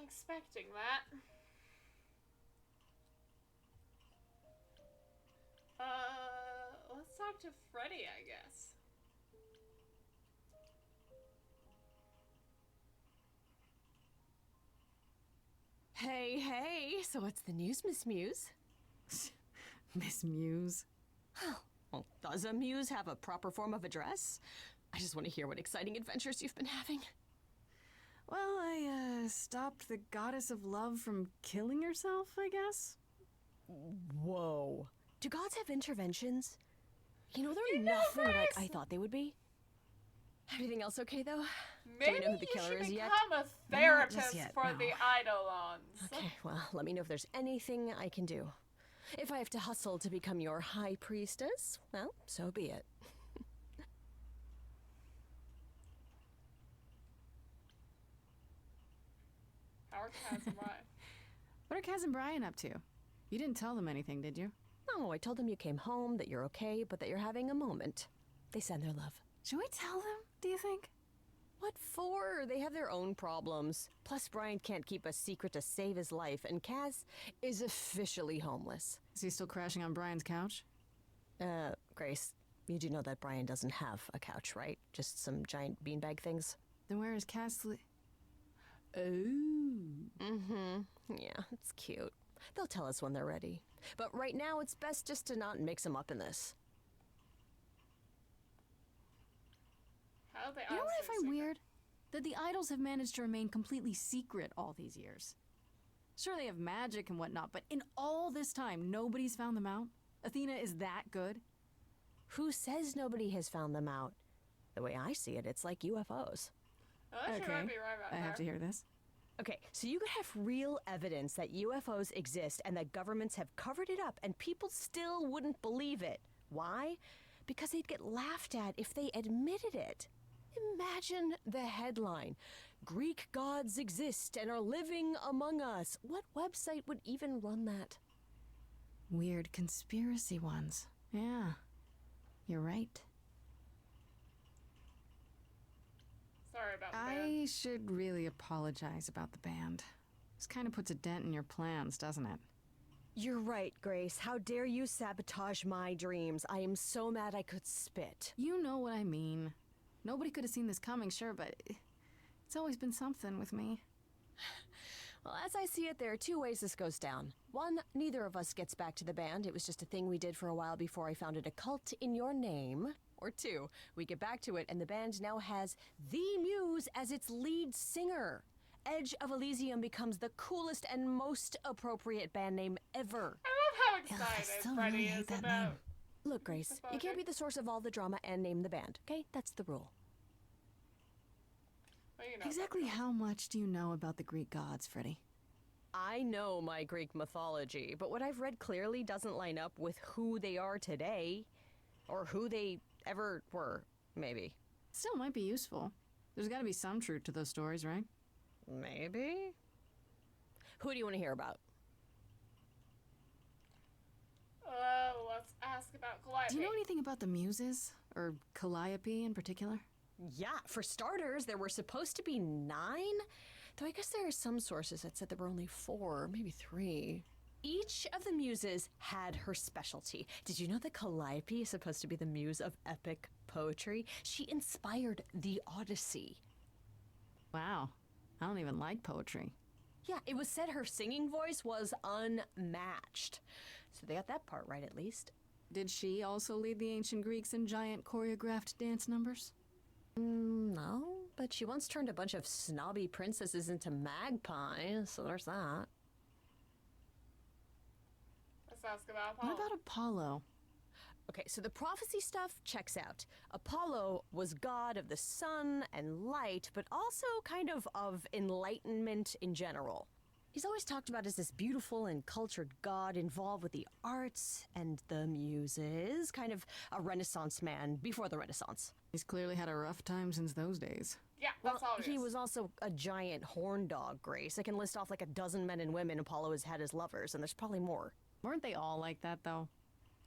expecting that. Let's talk to Freddy, I guess. Hey, hey, so what's the news, Miss Muse? Miss Muse. Well, does a muse have a proper form of address? I just want to hear what exciting adventures you've been having. Well, I stopped the goddess of love from killing herself, I guess. Whoa. Do gods have interventions? You know, they're nothing like I thought they would be. Everything else okay, though? Maybe Do we know who the you killer should is yet? become a Not just therapist yet, for no. the Eidolons. Okay, well, let me know if there's anything I can do. If I have to hustle to become your high priestess, well, so be it. How are Kaz and Ryan? What are Kaz and Brian up to? You didn't tell them anything, did you? No, I told them you came home, that you're okay, but that you're having a moment. They send their love. Should we tell them, do you think? What for? They have their own problems. Plus, Brian can't keep a secret to save his life, and Kaz is officially homeless. Is he still crashing on Brian's couch? Grace, you do know that Brian doesn't have a couch, right? Just some giant beanbag things? Then where is Kaz Oh. Mm-hmm. Yeah, it's cute. They'll tell us when they're ready. But right now, it's best just to not mix them up in this. How did they You know what I honestly find secret? weird? That the idols have managed to remain completely secret all these years. Sure, they have magic and whatnot, but in all this time, nobody's found them out? Athena is that good? Who says nobody has found them out? The way I see it, it's like UFOs. Oh, that should might be right about I have there. to hear this. Okay, so you could have real evidence that UFOs exist and that governments have covered it up and people still wouldn't believe it. Why? Because they'd get laughed at if they admitted it. Imagine the headline: Greek gods exist and are living among us. What website would even run that? Weird conspiracy ones. Yeah, you're right. Sorry about that. I should really apologize about the band. This kind of puts a dent in your plans, doesn't it? You're right, Grace. How dare you sabotage my dreams? I am so mad I could spit. You know what I mean. Nobody could have seen this coming, sure, but it's always been something with me. Well, as I see it, there are two ways this goes down. One, neither of us gets back to the band. It was just a thing we did for a while before I founded a cult in your name. Or two, we get back to it and the band now has the Muse as its lead singer. Edge of Elysium becomes the coolest and most appropriate band name ever. I love how Ugh, I excited still Freddy really hate is that about. name. Look, Grace, you can't be the source of all the drama and name the band, okay? That's the rule. Well, you know Exactly about how much do you know about the Greek gods, Freddy? I know my Greek mythology, but what I've read clearly doesn't line up with who they are today. Or who they ever were, maybe. Still might be useful. There's gotta be some truth to those stories, right? Maybe? Who do you want to hear about? Let's ask about Calliope. Do you know anything about the Muses? Or Calliope in particular? Yeah, for starters, there were supposed to be 9. Though I guess there are some sources that said there were only 4, maybe 3. Each of the muses had her specialty. Did you know that Calliope is supposed to be the muse of epic poetry? She inspired the Odyssey. Wow. I don't even like poetry. Yeah, it was said her singing voice was unmatched. So they got that part right at least. Did she also lead the ancient Greeks in giant choreographed dance numbers? No, but she once turned a bunch of snobby princesses into magpies, so there's that. Let's ask about Apollo. What about Apollo? Okay, so the prophecy stuff checks out. Apollo was god of the sun and light, but also kind of enlightenment in general. He's always talked about as this beautiful and cultured god involved with the arts and the muses, kind of a Renaissance man before the Renaissance. He's clearly had a rough time since those days. Yeah, that's Well, obvious. he was also a giant horn dog, Grace. I can list off like a dozen men and women Apollo has had as lovers, and there's probably more. Weren't they all like that, though?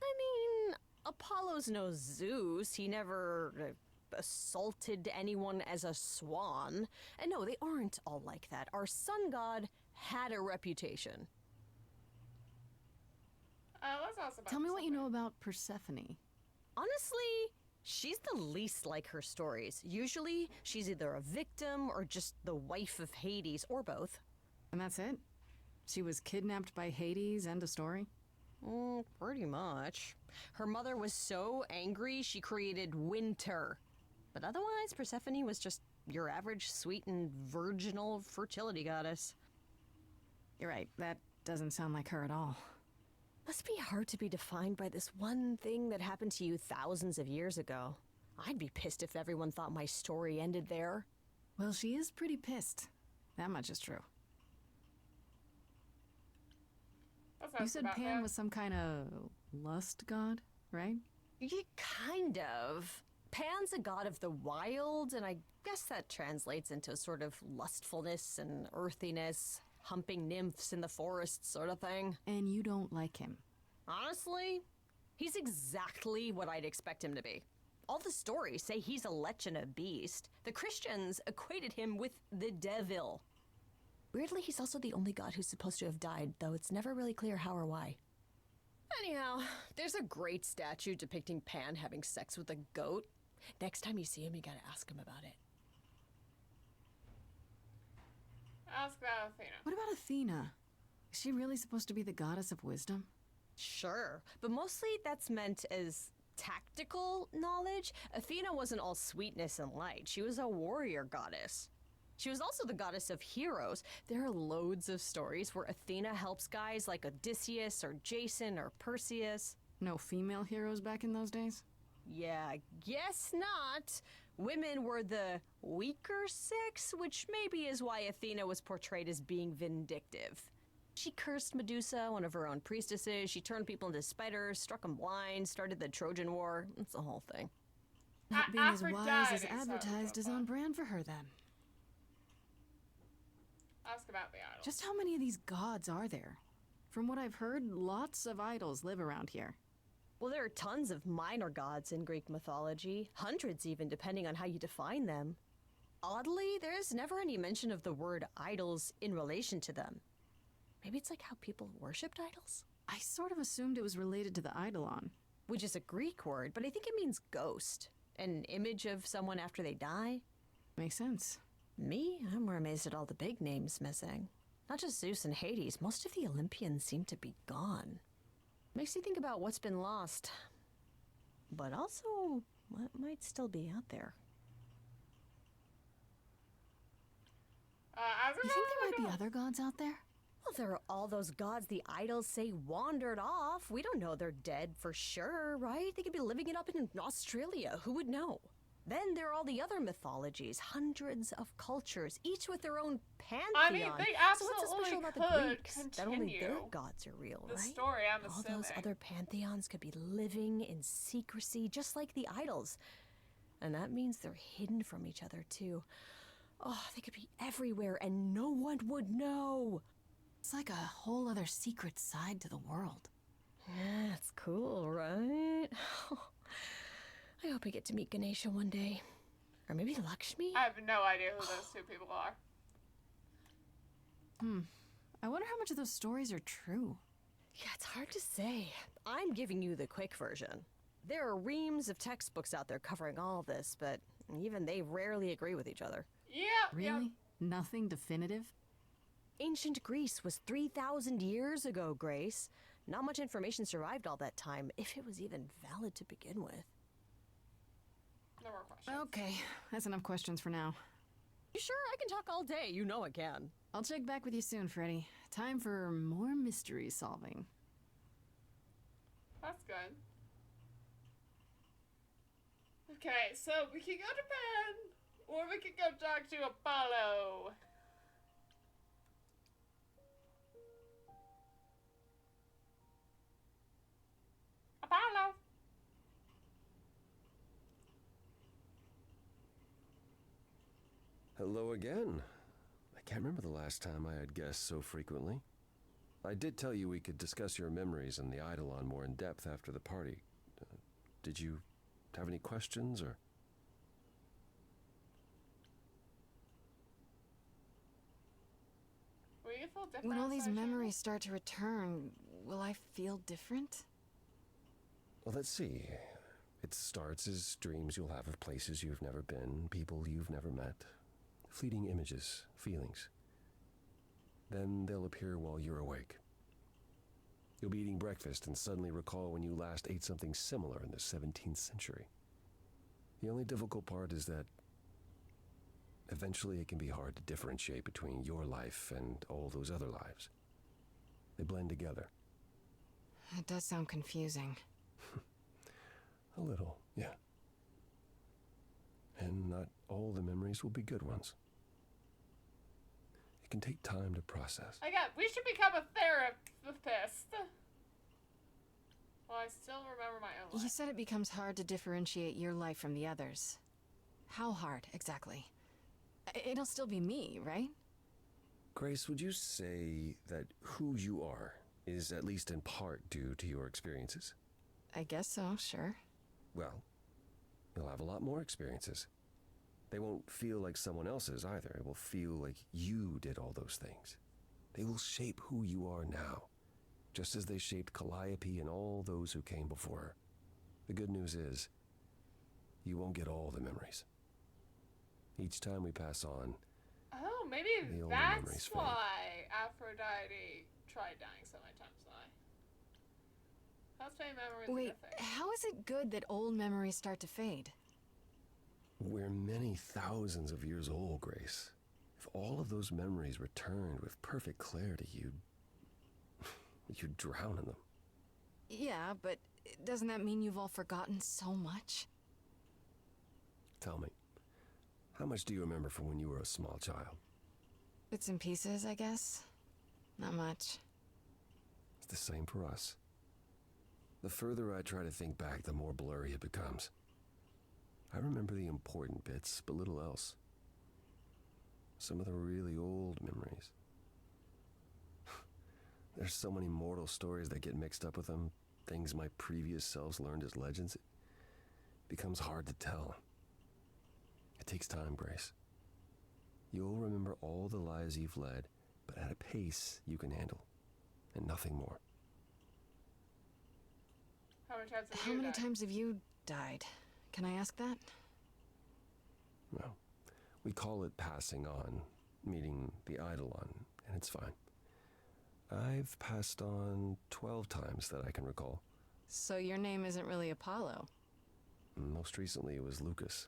I mean, Apollo's no Zeus. He never assaulted anyone as a swan. And no, they aren't all like that. Our sun god had a reputation. Let's ask about Tell me what you Persephone. know about Persephone. Honestly, she's the least like her stories. Usually, she's either a victim or just the wife of Hades, or both. And that's it? She was kidnapped by Hades, end of story? Pretty much. Her mother was so angry she created winter. But otherwise, Persephone was just your average sweet and virginal fertility goddess. You're right, that doesn't sound like her at all. Must be hard to be defined by this one thing that happened to you thousands of years ago. I'd be pissed if everyone thought my story ended there. Well, she is pretty pissed. That much is true. Let's You ask said about Pan that. was some kind of lust god, right? Yeah, kind of. Pan's a god of the wild, and I guess that translates into a sort of lustfulness and earthiness, humping nymphs in the forest sort of thing. And you don't like him. Honestly, he's exactly what I'd expect him to be. All the stories say he's a lech and a beast. The Christians equated him with the devil. Weirdly, he's also the only god who's supposed to have died, though it's never really clear how or why. Anyhow, there's a great statue depicting Pan having sex with a goat. Next time you see him, you gotta ask him about it. Ask about Athena. What about Athena? Is she really supposed to be the goddess of wisdom? Sure, but mostly that's meant as tactical knowledge. Athena wasn't all sweetness and light. She was a warrior goddess. She was also the goddess of heroes. There are loads of stories where Athena helps guys like Odysseus or Jason or Perseus. No female heroes back in those days? Yeah, guess not. Women were the weaker sex, which maybe is why Athena was portrayed as being vindictive. She cursed Medusa, one of her own priestesses. She turned people into spiders, struck them blind, started the Trojan War. It's the whole thing. Not being as wise Aphrodite as sounds advertised is fun. on brand for her then. Ask about the idol. Just how many of these gods are there? From what I've heard, lots of idols live around here. Well, there are tons of minor gods in Greek mythology, hundreds even, depending on how you define them. Oddly, there's never any mention of the word idols in relation to them. Maybe it's like how people worshipped idols? I sort of assumed it was related to the eidolon. Which is a Greek word, but I think it means ghost. An image of someone after they die. Makes sense. Me, I'm more amazed at all the big names missing. Not just Zeus and Hades, most of the Olympians seem to be gone. Makes you think about what's been lost, but also what might still be out there. Ask You about think there might be idol. other gods out there? Well, there are all those gods the idols say wandered off. We don't know they're dead for sure, right? They could be living it up in Australia. Who would know? Then there are all the other mythologies, hundreds of cultures, each with their own pantheon. I mean, they So what's so special absolutely about the could Greeks? That only their continue gods are real, the right? story, I'm All assuming. those other pantheons could be living in secrecy, just like the idols. And that means they're hidden from each other, too. Oh, they could be everywhere and no one would know. It's like a whole other secret side to the world. Yeah, it's cool, right? I hope I get to meet Ganesha one day. Or maybe Lakshmi? I have no idea who those two people are. I wonder how much of those stories are true. Yeah, it's hard to say. I'm giving you the quick version. There are reams of textbooks out there covering all this, but even they rarely agree with each other. Yeah, Really? Nothing definitive? Ancient Greece was 3,000 years ago, Grace. Not much information survived all that time, if it was even valid to begin with. No more questions. Okay, that's enough questions for now. You sure? I can talk all day. You know I can. I'll check back with you soon, Freddy. Time for more mystery solving. That's good. Okay, so we can go to Pan, or we can go talk to Apollo. Apollo. Hello again. I can't remember the last time I had guests so frequently. I did tell you we could discuss your memories and the Eidolon more in depth after the party. Did you have any questions, or? you feel different? When all these Starshine? memories start to return, will I feel different? Well, let's see. It starts as dreams you'll have of places you've never been, people you've never met, fleeting images, feelings. Then they'll appear while you're awake. You'll be eating breakfast and suddenly recall when you last ate something similar in the 17th century. The only difficult part is that eventually it can be hard to differentiate between your life and all those other lives. They blend together. It does sound confusing. A little, yeah. And not all the memories will be good ones. It can take time to process. We should become a therapist. Well, I still remember my own You life. said it becomes hard to differentiate your life from the others. How hard, exactly? It'll still be me, right? Grace, would you say that who you are is at least in part due to your experiences? I guess so, sure. Well, you'll have a lot more experiences. They won't feel like someone else's either. It will feel like you did all those things. They will shape who you are now, just as they shaped Calliope and all those who came before her. The good news is, you won't get all the memories. Each time we pass on, Oh, maybe The old that's memories fade. why Aphrodite tried dying so many times. That's my memories. Wait, are good things. how is it good that old memories start to fade? we're many thousands of years old, Grace. If all of those memories returned with perfect clarity, you'd drown in them. Yeah, but doesn't that mean you've all forgotten so much? Tell me, how much do you remember from when you were a small child? Bits and pieces, I guess. Not much. It's the same for us. The further I try to think back, the more blurry it becomes. I remember the important bits, but little else. Some of the really old memories. There's so many mortal stories that get mixed up with them, things my previous selves learned as legends. It becomes hard to tell. It takes time, Grace. You'll remember all the lives you've led, but at a pace you can handle, and nothing more. How many times have How you many died? times have you died? Can I ask that? Well, we call it passing on, meeting the Eidolon, and it's fine. I've passed on 12 times that I can recall. So your name isn't really Apollo. Most recently it was Lucas.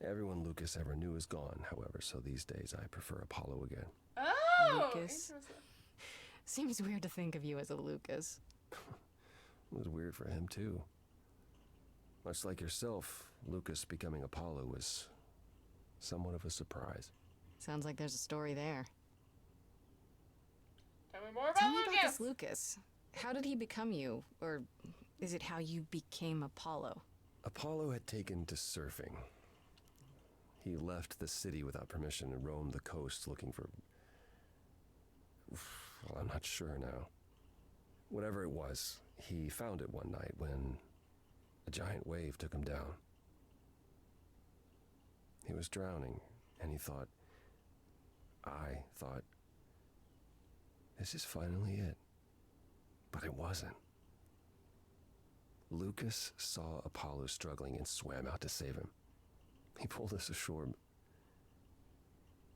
Everyone Lucas ever knew is gone, however, so these days I prefer Apollo again. Oh, Lucas. interesting. Seems weird to think of you as a Lucas. It was weird for him, too. Much like yourself, Lucas becoming Apollo was somewhat of a surprise. Sounds like there's a story there. Tell me more about Tell me Lucas. about this Lucas. How did he become you? Or is it how you became Apollo? Apollo had taken to surfing. He left the city without permission and roamed the coast looking for... Well, I'm not sure now. Whatever it was, he found it one night when a giant wave took him down. He was drowning, and I thought, this is finally it. But it wasn't. Lucas saw Apollo struggling and swam out to save him. He pulled us ashore,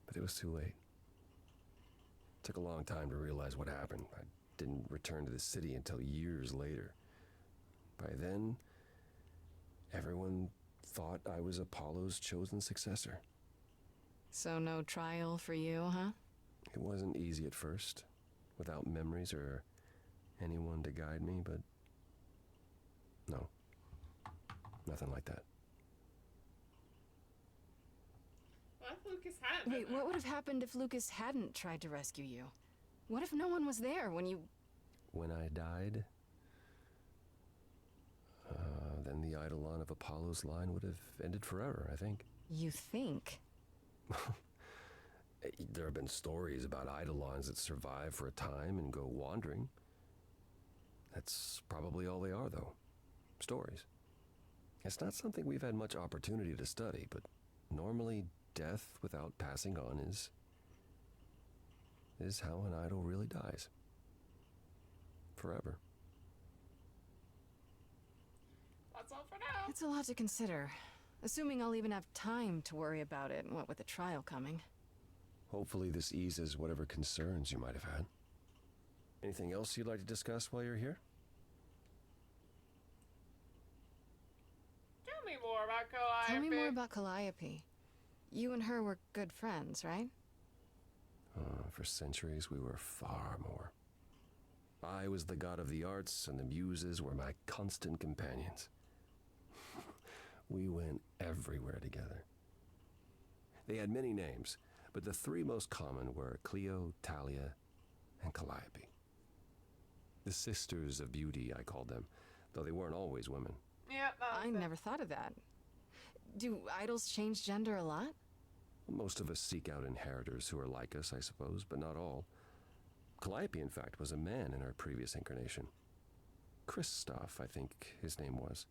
but it was too late. It took a long time to realize what happened. I didn't return to the city until years later. By then, everyone thought I was Apollo's chosen successor. So no trial for you, huh? It wasn't easy at first, without memories or anyone to guide me, but no, nothing like that. What if Lucas hadn't? Wait, been what there? would have happened if Lucas hadn't tried to rescue you? What if no one was there when you... When I died, then the Eidolon of Apollo's line would have ended forever, I think. You think? There have been stories about Eidolons that survive for a time and go wandering. That's probably all they are, though. Stories. It's not something we've had much opportunity to study, but normally death without passing on is is how an idol really dies. Forever. That's all for now. It's a lot to consider. Assuming I'll even have time to worry about it, what with the trial coming. Hopefully this eases whatever concerns you might have had. Anything else you'd like to discuss while you're here? Tell me more about Calliope. Tell me more about Calliope. You and her were good friends, right? For centuries, we were far more. I was the god of the arts, and the muses were my constant companions. We went everywhere together. They had many names, but the three most common were Cleo, Talia, and Calliope. The Sisters of Beauty, I called them, though they weren't always women. Yeah, I never thought of that. Do idols change gender a lot? Most of us seek out inheritors who are like us, I suppose, but not all. Calliope, in fact, was a man in her previous incarnation. Kristoff, I think his name was.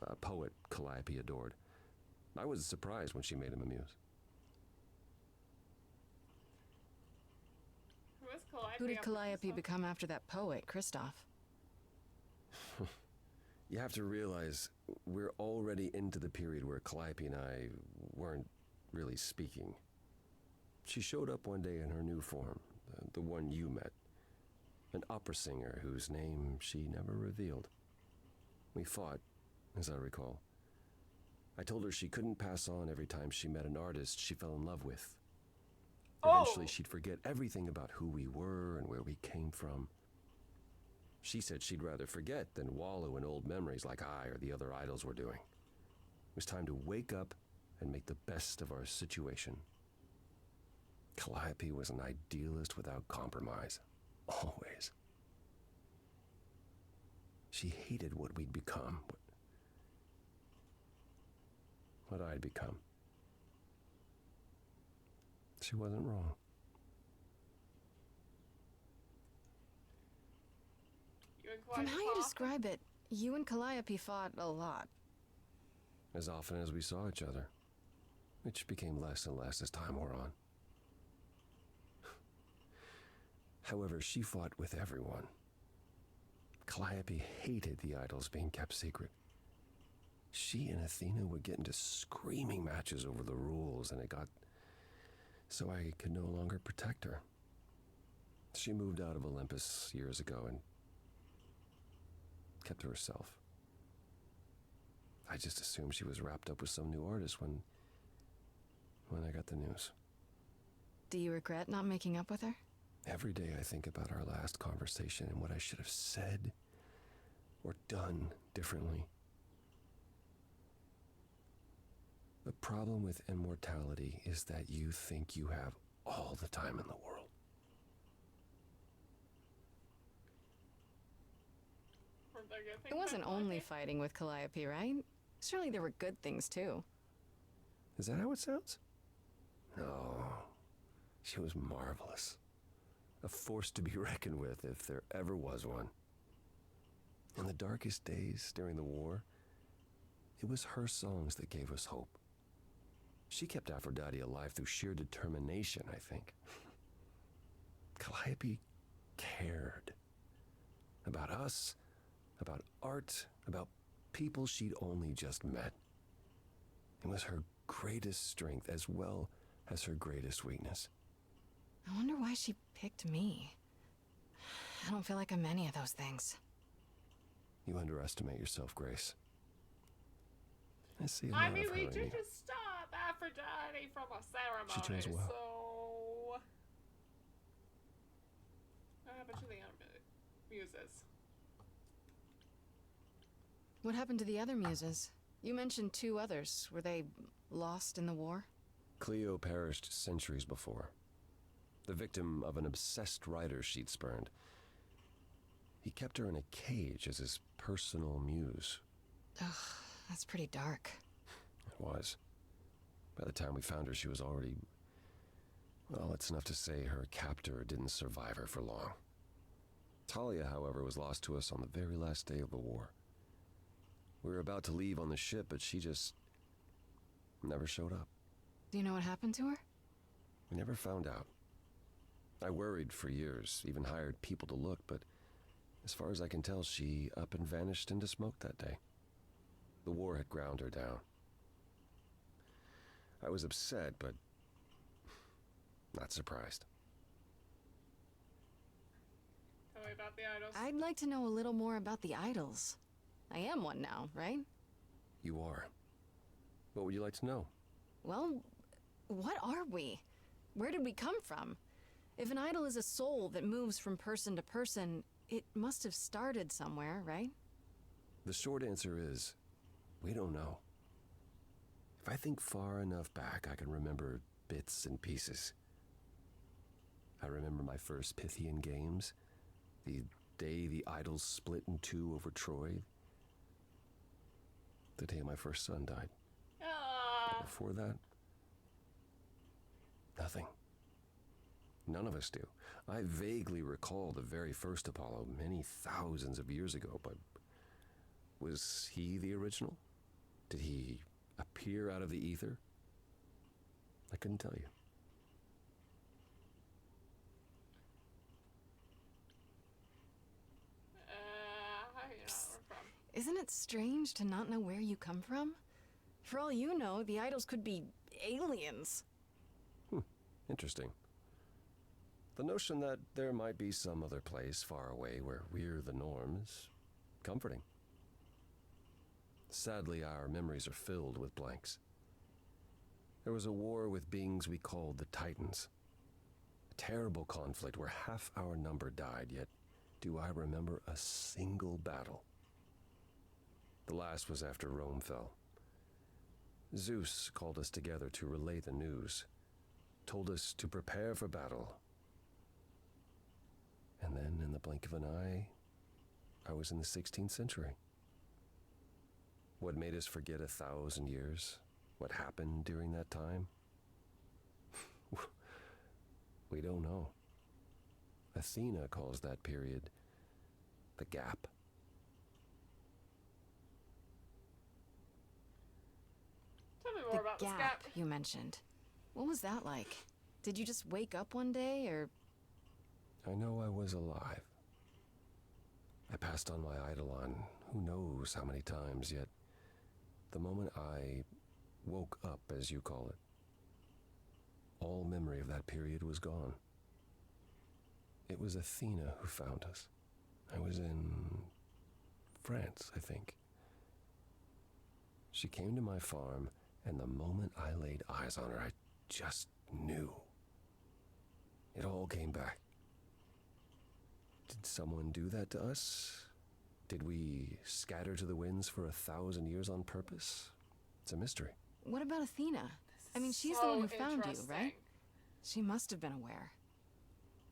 A poet Calliope adored. I was surprised when she made him a muse. Who is Calliope? Who did after Calliope this one? become after that poet, Kristoff? You have to realize we're already into the period where Calliope and I weren't really speaking. She showed up one day in her new form, the one you met. An opera singer whose name she never revealed. We fought, as I recall. I told her she couldn't pass on every time she met an artist she fell in love with. Eventually, she'd forget everything about who we were and where we came from. She said she'd rather forget than wallow in old memories like I or the other idols were doing. It was time to wake up and make the best of our situation. Calliope was an idealist without compromise. Always. She hated what we'd become. What I'd become. She wasn't wrong. You and From Calliope how you fought? describe it, you and Calliope fought a lot. As often as we saw each other, which became less and less as time wore on. However, she fought with everyone. Calliope hated the idols being kept secret. She and Athena would get into screaming matches over the rules, and it got so I could no longer protect her. She moved out of Olympus years ago and kept to herself. I just assumed she was wrapped up with some new artist when I got the news. Do you regret not making up with her? Every day I think about our last conversation and what I should have said or done differently. The problem with immortality is that you think you have all the time in the world. Were there good things It wasn't about only Calliope? fighting with Calliope, right? Surely there were good things too. Is that how it sounds? No. She was marvelous. A force to be reckoned with if there ever was one. In the darkest days during the war, it was her songs that gave us hope. She kept Aphrodite alive through sheer determination, I think. Calliope cared. About us, about art, about people she'd only just met. It was her greatest strength as well as her greatest weakness. I wonder why she picked me. I don't feel like I'm any of those things. You underestimate yourself, Grace. I see a I lot mean, of her we in did you. just stop Aphrodite from a ceremony, She chose well. so... What happened to the other muses? What happened to the other muses? You mentioned two others. Were they lost in the war? Cleo perished centuries before. The victim of an obsessed writer she'd spurned. He kept her in a cage as his personal muse. Ugh, that's pretty dark. It was. By the time we found her, she was already... Well, it's enough to say her captor didn't survive her for long. Talia, however, was lost to us on the very last day of the war. We were about to leave on the ship, but she just never showed up. Do you know what happened to her? We never found out. I worried for years, even hired people to look, but as far as I can tell, she up and vanished into smoke that day. The war had ground her down. I was upset, but not surprised. Tell me about the idols. I'd like to know a little more about the idols. I am one now, right? You are. What would you like to know? Well, what are we? Where did we come from? If an idol is a soul that moves from person to person, it must have started somewhere, right? The short answer is, we don't know. If I think far enough back, I can remember bits and pieces. I remember my first Pythian games, the day the idols split in two over Troy, the day my first son died. Aww. Before that, nothing. None of us do. I vaguely recall the very first Apollo many thousands of years ago, but was he the original? Did he appear out of the ether? I couldn't tell you. How do you know where we're from? Isn't it strange to not know where you come from? For all you know, the idols could be aliens. Interesting. The notion that there might be some other place far away where we're the norm is comforting. Sadly, our memories are filled with blanks. There was a war with beings we called the Titans. A terrible conflict where half our number died, yet do I remember a single battle. The last was after Rome fell. Zeus called us together to relay the news, told us to prepare for battle. And then, in the blink of an eye, I was in the 16th century. What made us forget 1,000 years? What happened during that time? We don't know. Athena calls that period the gap. Tell me more about The this gap. you mentioned. What was that like? Did you just wake up one day, or... I know I was alive. I passed on my Eidolon who knows how many times, yet the moment I woke up, as you call it, all memory of that period was gone. It was Athena who found us. I was in France, I think. She came to my farm, and the moment I laid eyes on her, I just knew. It all came back. Did someone do that to us? Did we scatter to the winds for 1,000 years on purpose? It's a mystery. What about Athena? I mean, she's the So one who found you, interesting. right? She must have been aware.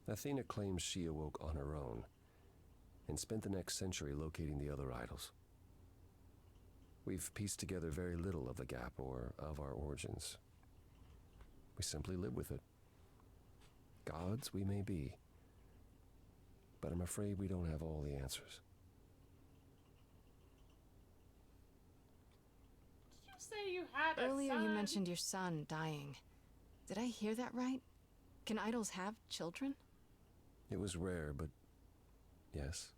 Athena claims she awoke on her own and spent the next century locating the other idols. We've pieced together very little of the gap or of our origins. We simply live with it. Gods we may be, but I'm afraid we don't have all the answers. Did you say you had a Earlier son? you mentioned your son dying. Did I hear that right? Can idols have children? It was rare, but yes.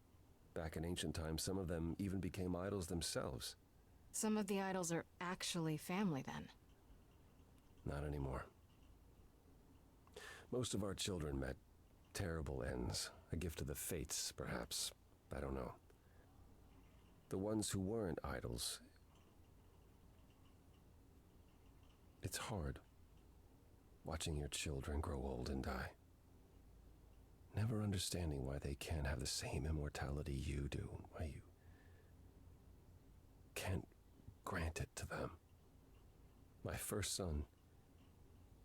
Back in ancient times, some of them even became idols themselves. Some of the idols are actually family, then. Not anymore. Most of our children met terrible ends. A gift of the fates, perhaps. I don't know. The ones who weren't idols. It's hard. Watching your children grow old and die. Never understanding why they can't have the same immortality you do. Why you can't grant it to them. My first son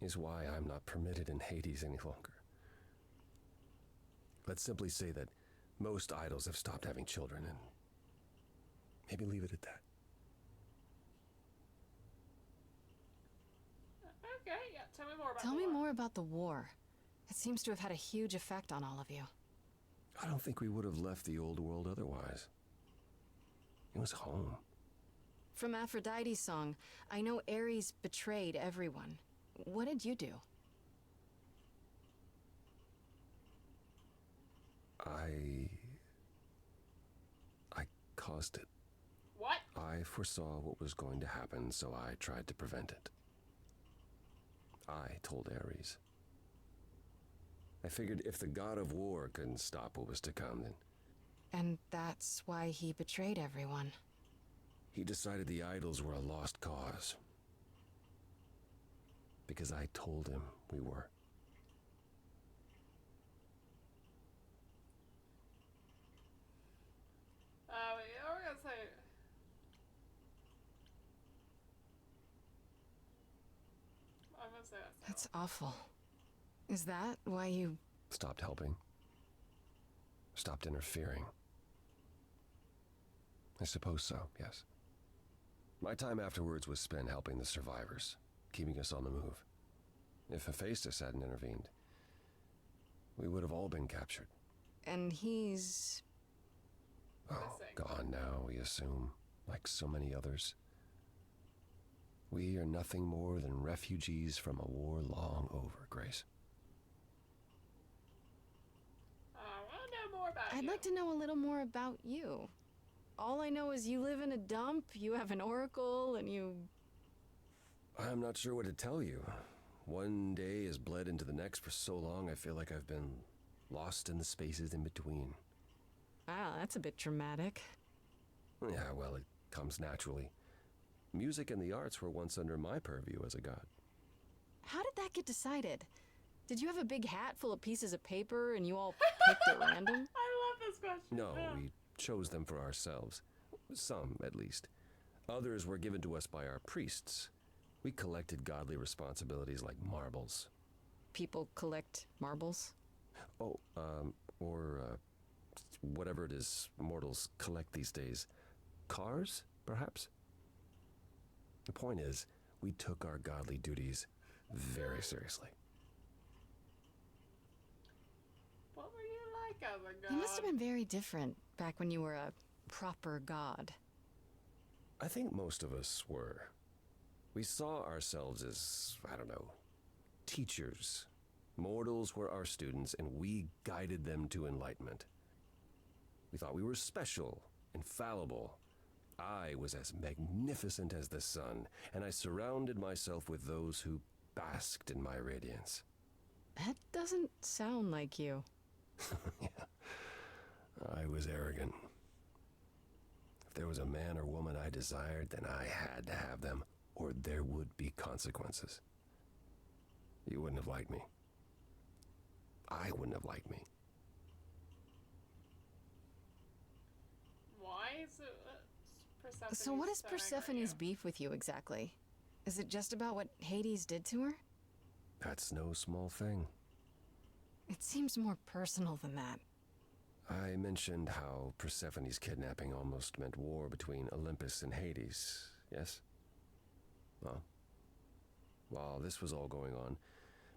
is why I'm not permitted in Hades any longer. Let's simply say that most idols have stopped having children, and maybe leave it at that. Okay, yeah. Tell me more about Tell the me war. more about the war. It seems to have had a huge effect on all of you. I don't think we would have left the old world otherwise. It was home. From Aphrodite's song, I know Ares betrayed everyone. What did you do? I caused it. What? I foresaw what was going to happen, so I tried to prevent it. I told Ares. I figured if the god of war couldn't stop what was to come, then And that's why he betrayed everyone. he decided the idols were a lost cause. Because I told him we were. Yeah, we're gonna say. I'm gonna say That's awful. Is that why you... Stopped helping. Stopped interfering. I suppose so, yes. My time afterwards was spent helping the survivors, keeping us on the move. If Hephaestus hadn't intervened, we would have all been captured. And he's... Oh, Missing. gone now, we assume, like so many others. We are nothing more than refugees from a war long over, Grace. I want to know more about I'd you. like to know a little more about you. All I know is you live in a dump, you have an oracle, and you... I'm not sure what to tell you. One day has bled into the next for so long I feel like I've been lost in the spaces in between. Wow, that's a bit dramatic. Yeah, well, it comes naturally. Music and the arts were once under my purview as a god. How did that get decided? Did you have a big hat full of pieces of paper and you all picked at random? I love this question. No, we chose them for ourselves. Some, at least. Others were given to us by our priests. We collected godly responsibilities like marbles. People collect marbles? Oh, or whatever it is mortals collect these days. Cars, perhaps? The point is, we took our godly duties very seriously. What were you like as a god? You must have been very different back when you were a proper god. I think most of us were. We saw ourselves as, I don't know, teachers. Mortals were our students, and we guided them to enlightenment. We thought we were special, infallible. I was as magnificent as the sun, and I surrounded myself with those who basked in my radiance. That doesn't sound like you. Yeah, I was arrogant. If there was a man or woman I desired, then I had to have them, or there would be consequences. You wouldn't have liked me. I wouldn't have liked me. Why is it Persephone? So what is Persephone's beef with you exactly? Is it just about what Hades did to her? That's no small thing. It seems more personal than that. I mentioned how Persephone's kidnapping almost meant war between Olympus and Hades, yes? Well, while this was all going on,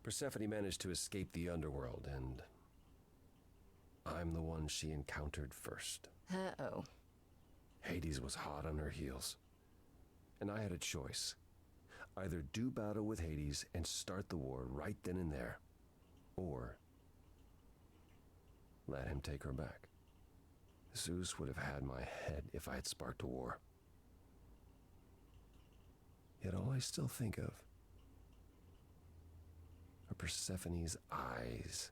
Persephone managed to escape the underworld, and I'm the one she encountered first. Uh-oh. Hades was hot on her heels, and I had a choice. Either do battle with Hades and start the war right then and there, or let him take her back. Zeus would have had my head if I had sparked a war. Yet all I still think of are Persephone's eyes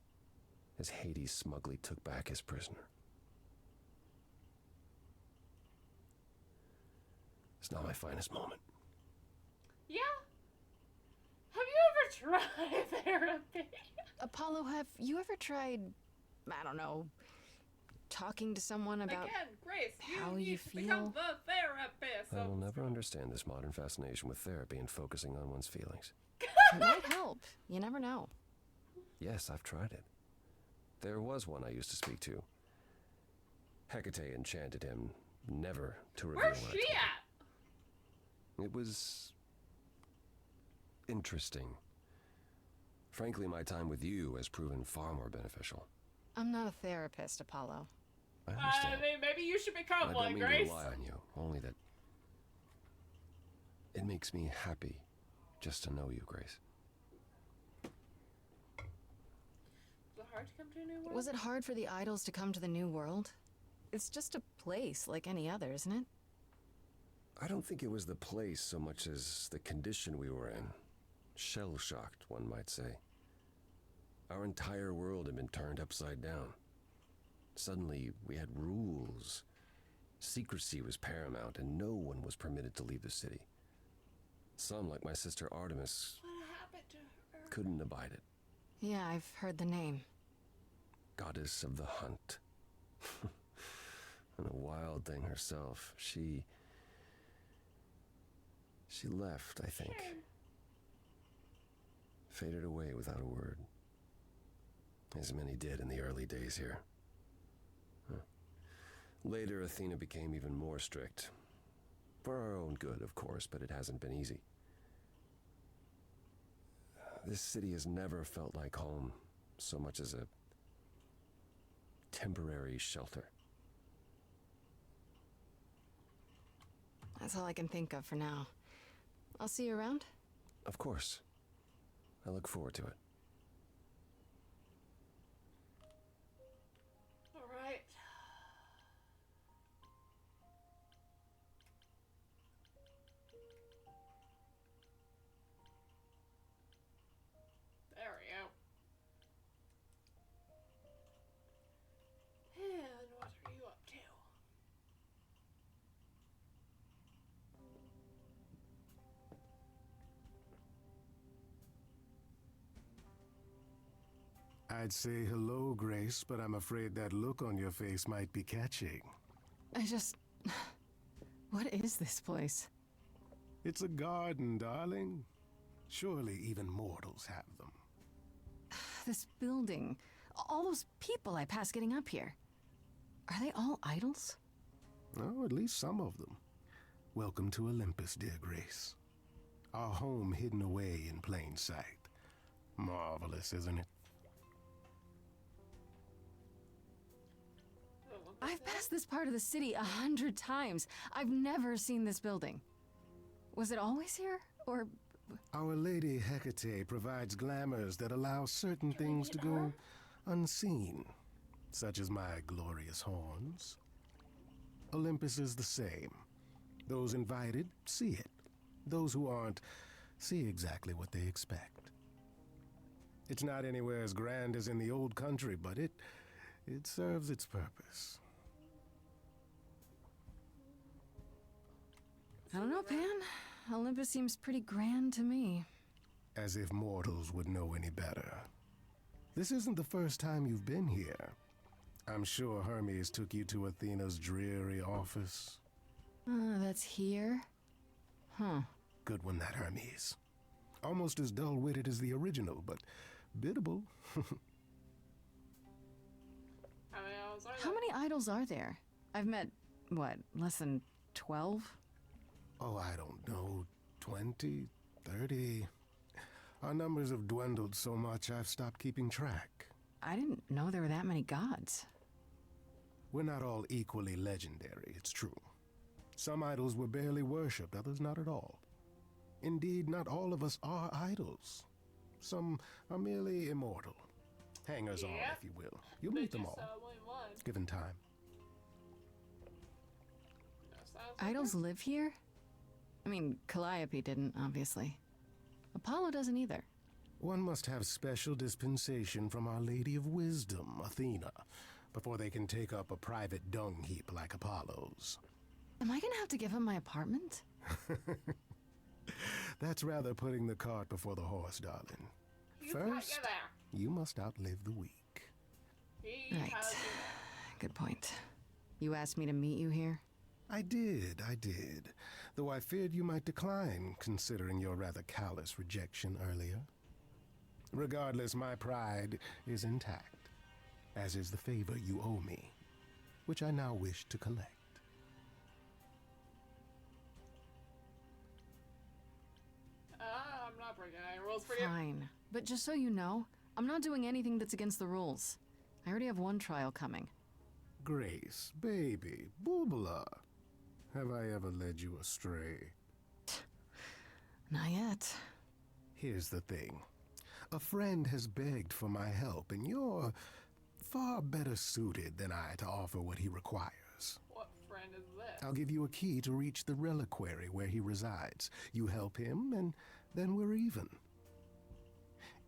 as Hades smugly took back his prisoner. It's not my finest moment. Yeah. Have you ever tried therapy? Apollo, have you ever tried, I don't know, talking to someone about... Again, Grace, how need you to become feel? the therapist. I will never understand this modern fascination with therapy and focusing on one's feelings. It might help. You never know. Yes, I've tried it. There was one I used to speak to. Hecate enchanted him never to reveal Where's what I she told him. at? It was interesting. Frankly, my time with you has proven far more beneficial. I'm not a therapist, Apollo. I I understand. mean, maybe you should I become don't one, mean Grace. to rely on you, only that it makes me happy just to know you, Grace. The hard to come to a new world? Was it hard for the idols to come to the new world? It's just a place like any other, isn't it? I don't think it was the place so much as the condition we were in. Shell-shocked, one might say. Our entire world had been turned upside down. Suddenly, we had rules. Secrecy was paramount, and no one was permitted to leave the city. Some, like my sister Artemis, What happened to her? couldn't abide it. Yeah, I've heard the name. Goddess of the hunt. And a wild thing herself. She left, I think. Shame. Faded away without a word. As many did in the early days here. Huh. Later, Athena became even more strict. For our own good, of course, but it hasn't been easy. This city has never felt like home so much as a temporary shelter. That's all I can think of for now. I'll see you around. Of course. I look forward to it. All right. There we go. And what are you up to? I'd say hello, Grace, but I'm afraid that look on your face might be catching. What is this place? It's a garden, darling. Surely even mortals have them. This building. All those people I pass getting up here. Are they all idols? Oh, at least some of them. Welcome to Olympus, dear Grace. Our home hidden away in plain sight. Marvelous, isn't it? I've passed this part of the city 100 times. I've never seen this building. Was it always here? Or Our Lady Hecate provides glamours that allow certain things to go unseen, such as my glorious horns. Olympus is the same. Those invited see it. Those who aren't see exactly what they expect. It's not anywhere as grand as in the old country, but it serves its purpose. I don't know, Pan. Olympus seems pretty grand to me. As if mortals would know any better. This isn't the first time you've been here. I'm sure Hermes took you to Athena's dreary office. That's here? Huh. Good one, that Hermes. Almost as dull-witted as the original, but biddable. How many idols are there? I've met, what, less than 12? Oh, I don't know, 20, 30. Our numbers have dwindled so much I've stopped keeping track. I didn't know there were that many gods. We're not all equally legendary, it's true. Some idols were barely worshipped, others not at all. Indeed, not all of us are idols. Some are merely immortal. Hangers-on, Yeah. if you will. You'll meet them all, given time. Idols live here? I mean, Calliope didn't, obviously. Apollo doesn't either. One must have special dispensation from Our Lady of Wisdom, Athena, before they can take up a private dung heap like Apollo's. Am I gonna have to give him my apartment? That's rather putting the cart before the horse, darling. First, you must outlive the weak. Right. Good point. You asked me to meet you here? I did. Though I feared you might decline, considering your rather callous rejection earlier. Regardless, my pride is intact, as is the favor you owe me, which I now wish to collect. I'm not breaking any rules for you. Fine. But just so you know, I'm not doing anything that's against the rules. I already have one trial coming. Grace, baby, Boobala, have I ever led you astray? Not yet. Here's the thing. A friend has begged for my help, and you're far better suited than I to offer what he requires. What friend is this? I'll give you a key to reach the reliquary where he resides. You help him, and then we're even.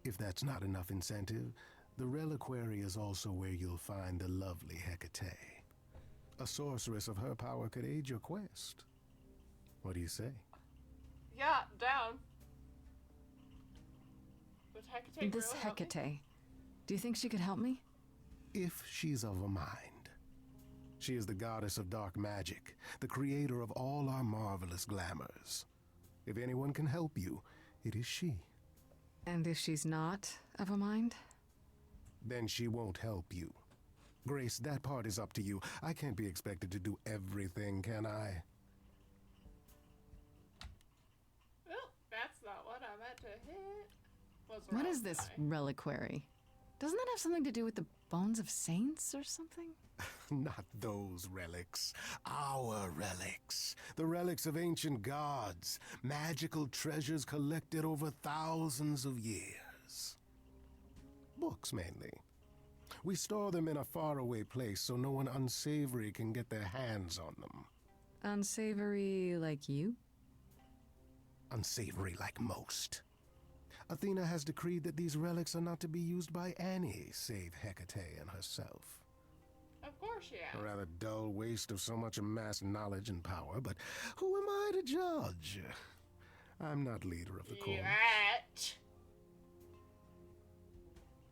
If that's not enough incentive, the reliquary is also where you'll find the lovely Hecate. A sorceress of her power could aid your quest. What do you say? Yeah, down. Would Hecate This really help me? Hecate, do you think she could help me? If she's of a mind. She is the goddess of dark magic, the creator of all our marvelous glamours. If anyone can help you, it is she. And if she's not of a mind? Then she won't help you. Grace, that part is up to you. I can't be expected to do everything, can I? Well, that's not what I meant to hit. What's What wrong is this with reliquary? Doesn't that have something to do with the bones of saints or something? Not those relics. Our relics. The relics of ancient gods. Magical treasures collected over thousands of years. Books, mainly. We store them in a faraway place so no one unsavory can get their hands on them. Unsavory like you? Unsavory like most. Athena has decreed that these relics are not to be used by any save Hecate and herself. Of course she has. A rather dull waste of so much amassed knowledge and power, but who am I to judge? I'm not leader of the court. Yet.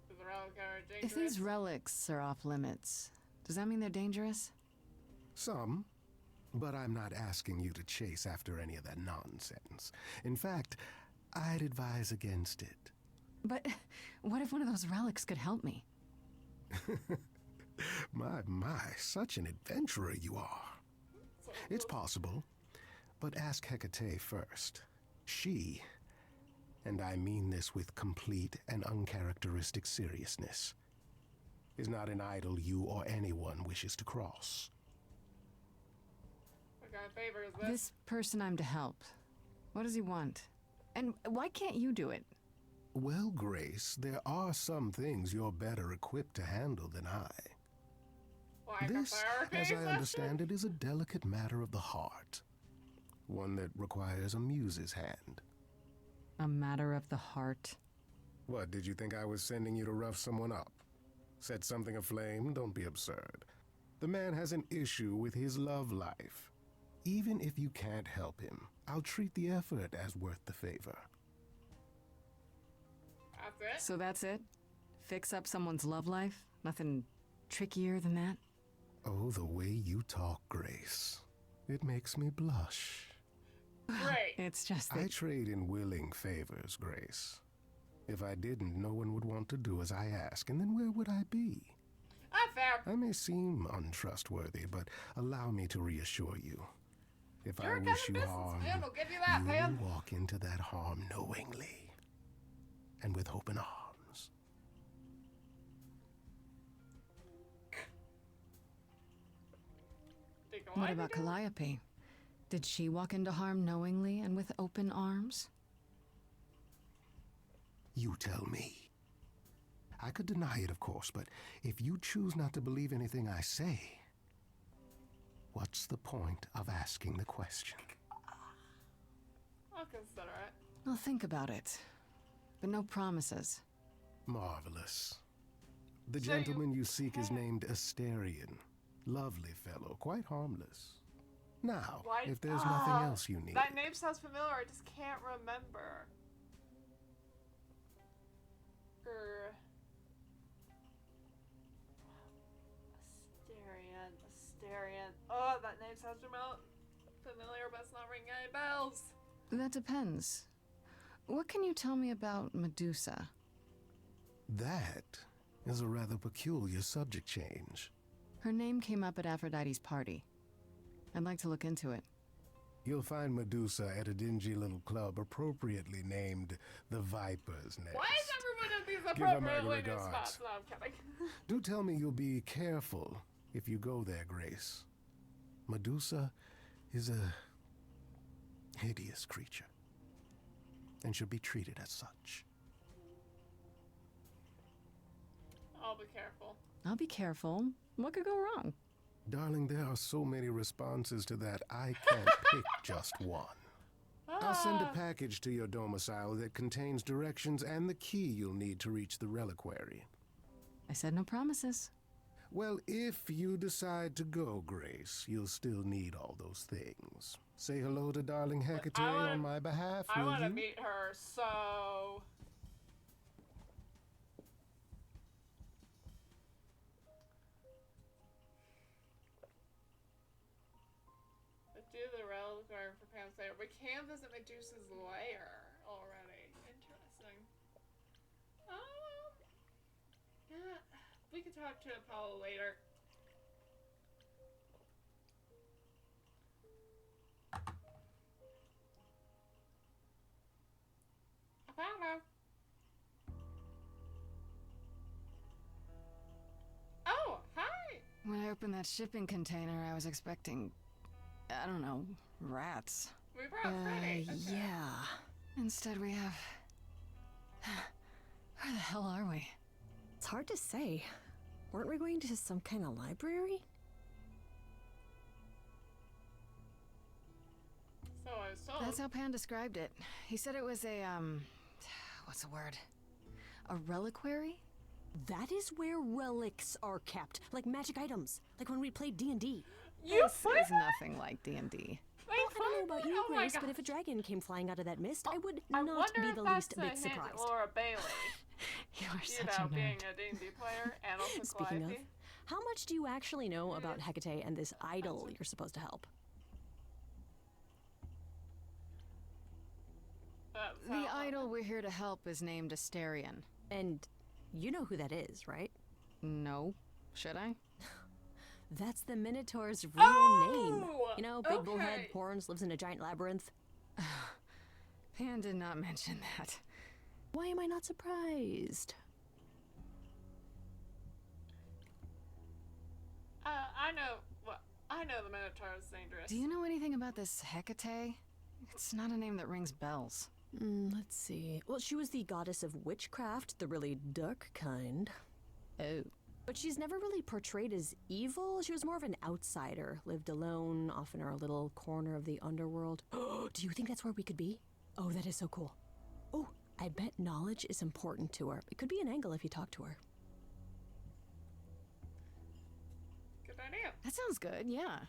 Is the reliquary dangerous? If these relics are off limits, does that mean they're dangerous? Some, but I'm not asking you to chase after any of that nonsense. In fact, I'd advise against it. But what if one of those relics could help me? My, such an adventurer you are. It's possible, but ask Hecate first. She, and I mean this with complete and uncharacteristic seriousness, is not an idol you or anyone wishes to cross. What kind of favor is this? This person I'm to help, what does he want? And why can't you do it? Well, Grace, there are some things you're better equipped to handle than I. Like This, a therapy as I session? understand it, is a delicate matter of the heart. One that requires a muse's hand. A matter of the heart. What, did you think I was sending you to rough someone up? Set something aflame? Don't be absurd. The man has an issue with his love life. Even if you can't help him, I'll treat the effort as worth the favor. That's it? So that's it? Fix up someone's love life? Nothing trickier than that? Oh, the way you talk, Grace. It makes me blush. Great. It's just I that trade in willing favors, Grace. If I didn't, no one would want to do as I ask, and then where would I be? Fair. I may seem untrustworthy, but allow me to reassure you. If You're I a wish good you harm, businessman. I'll give you that, you man. will walk into that harm knowingly and with open arms. Think What I about can do it? Calliope? Did she walk into harm knowingly and with open arms? You tell me. I could deny it, of course, but if you choose not to believe anything I say, what's the point of asking the question? I'll consider it. I'll think about it. But no promises. Marvelous. The So you gentleman you seek is can't- named Asterion. Lovely fellow, quite harmless. Now, Why? if there's nothing Ah, else you need. That name sounds familiar. I just can't remember. Asterion. Oh, that name sounds familiar, but it's not ringing any bells. That depends. What can you tell me about Medusa? That is a rather peculiar subject change. Her name came up at Aphrodite's party. I'd like to look into it. You'll find Medusa at a dingy little club appropriately named the Viper's Nest. Why is everyone in these Give her my appropriately named regards. spots? No, I'm kidding. Do tell me you'll be careful if you go there, Grace. Medusa is a hideous creature and should be treated as such. I'll be careful. I'll be careful. What could go wrong? Darling, there are so many responses to that, I can't pick just one. I'll send a package to your domicile that contains directions and the key you'll need to reach the reliquary. I said no promises. Well, if you decide to go, Grace, you'll still need all those things. Say hello to darling Hecate on my behalf, I will want to you? meet her, so... Let's do the reliquary for Pam's lair. We can visit Medusa's lair already. Interesting. Yeah, we can talk to Apollo later. Apollo. Oh, hi. When I opened that shipping container, I was expecting, I don't know, rats. We brought Freddy. Okay. Yeah. Instead, we have. Where the hell are we? It's hard to say. Weren't we going to some kind of library? So I was told. That's how Pan described it. He said it was a, what's the word? A reliquary? That is where relics are kept, like magic items, like when we played D&D. You This freak! is nothing like D&D. Well, I don't know about you, Oh my Grace, but God. if a dragon came flying out of that mist, I would I not wonder be if the that's least a bit hint surprised. at Laura Bailey. You are You such know, a being nerd. a D&D player and also Speaking of, Calliope. how much do you actually know about Hecate and this idol you're supposed to help? That's The how- idol we're here to help is named Asterion. And you know who that is, right? No. Should I? That's the Minotaur's real Oh! name. You know, big bullhead, Okay. horns, lives in a giant labyrinth. Pan did not mention that. Why am I not surprised? I know. Well, I know the Minotaur is dangerous. Do you know anything about this Hecate? It's not a name that rings bells. Let's see. Well, she was the goddess of witchcraft, the really dark kind. Oh. But she's never really portrayed as evil. She was more of an outsider, lived alone, off in her little corner of the underworld. Do you think that's where we could be? Oh, that is so cool. Oh, I bet knowledge is important to her. It could be an angle if you talk to her. Good idea. That sounds good, yeah.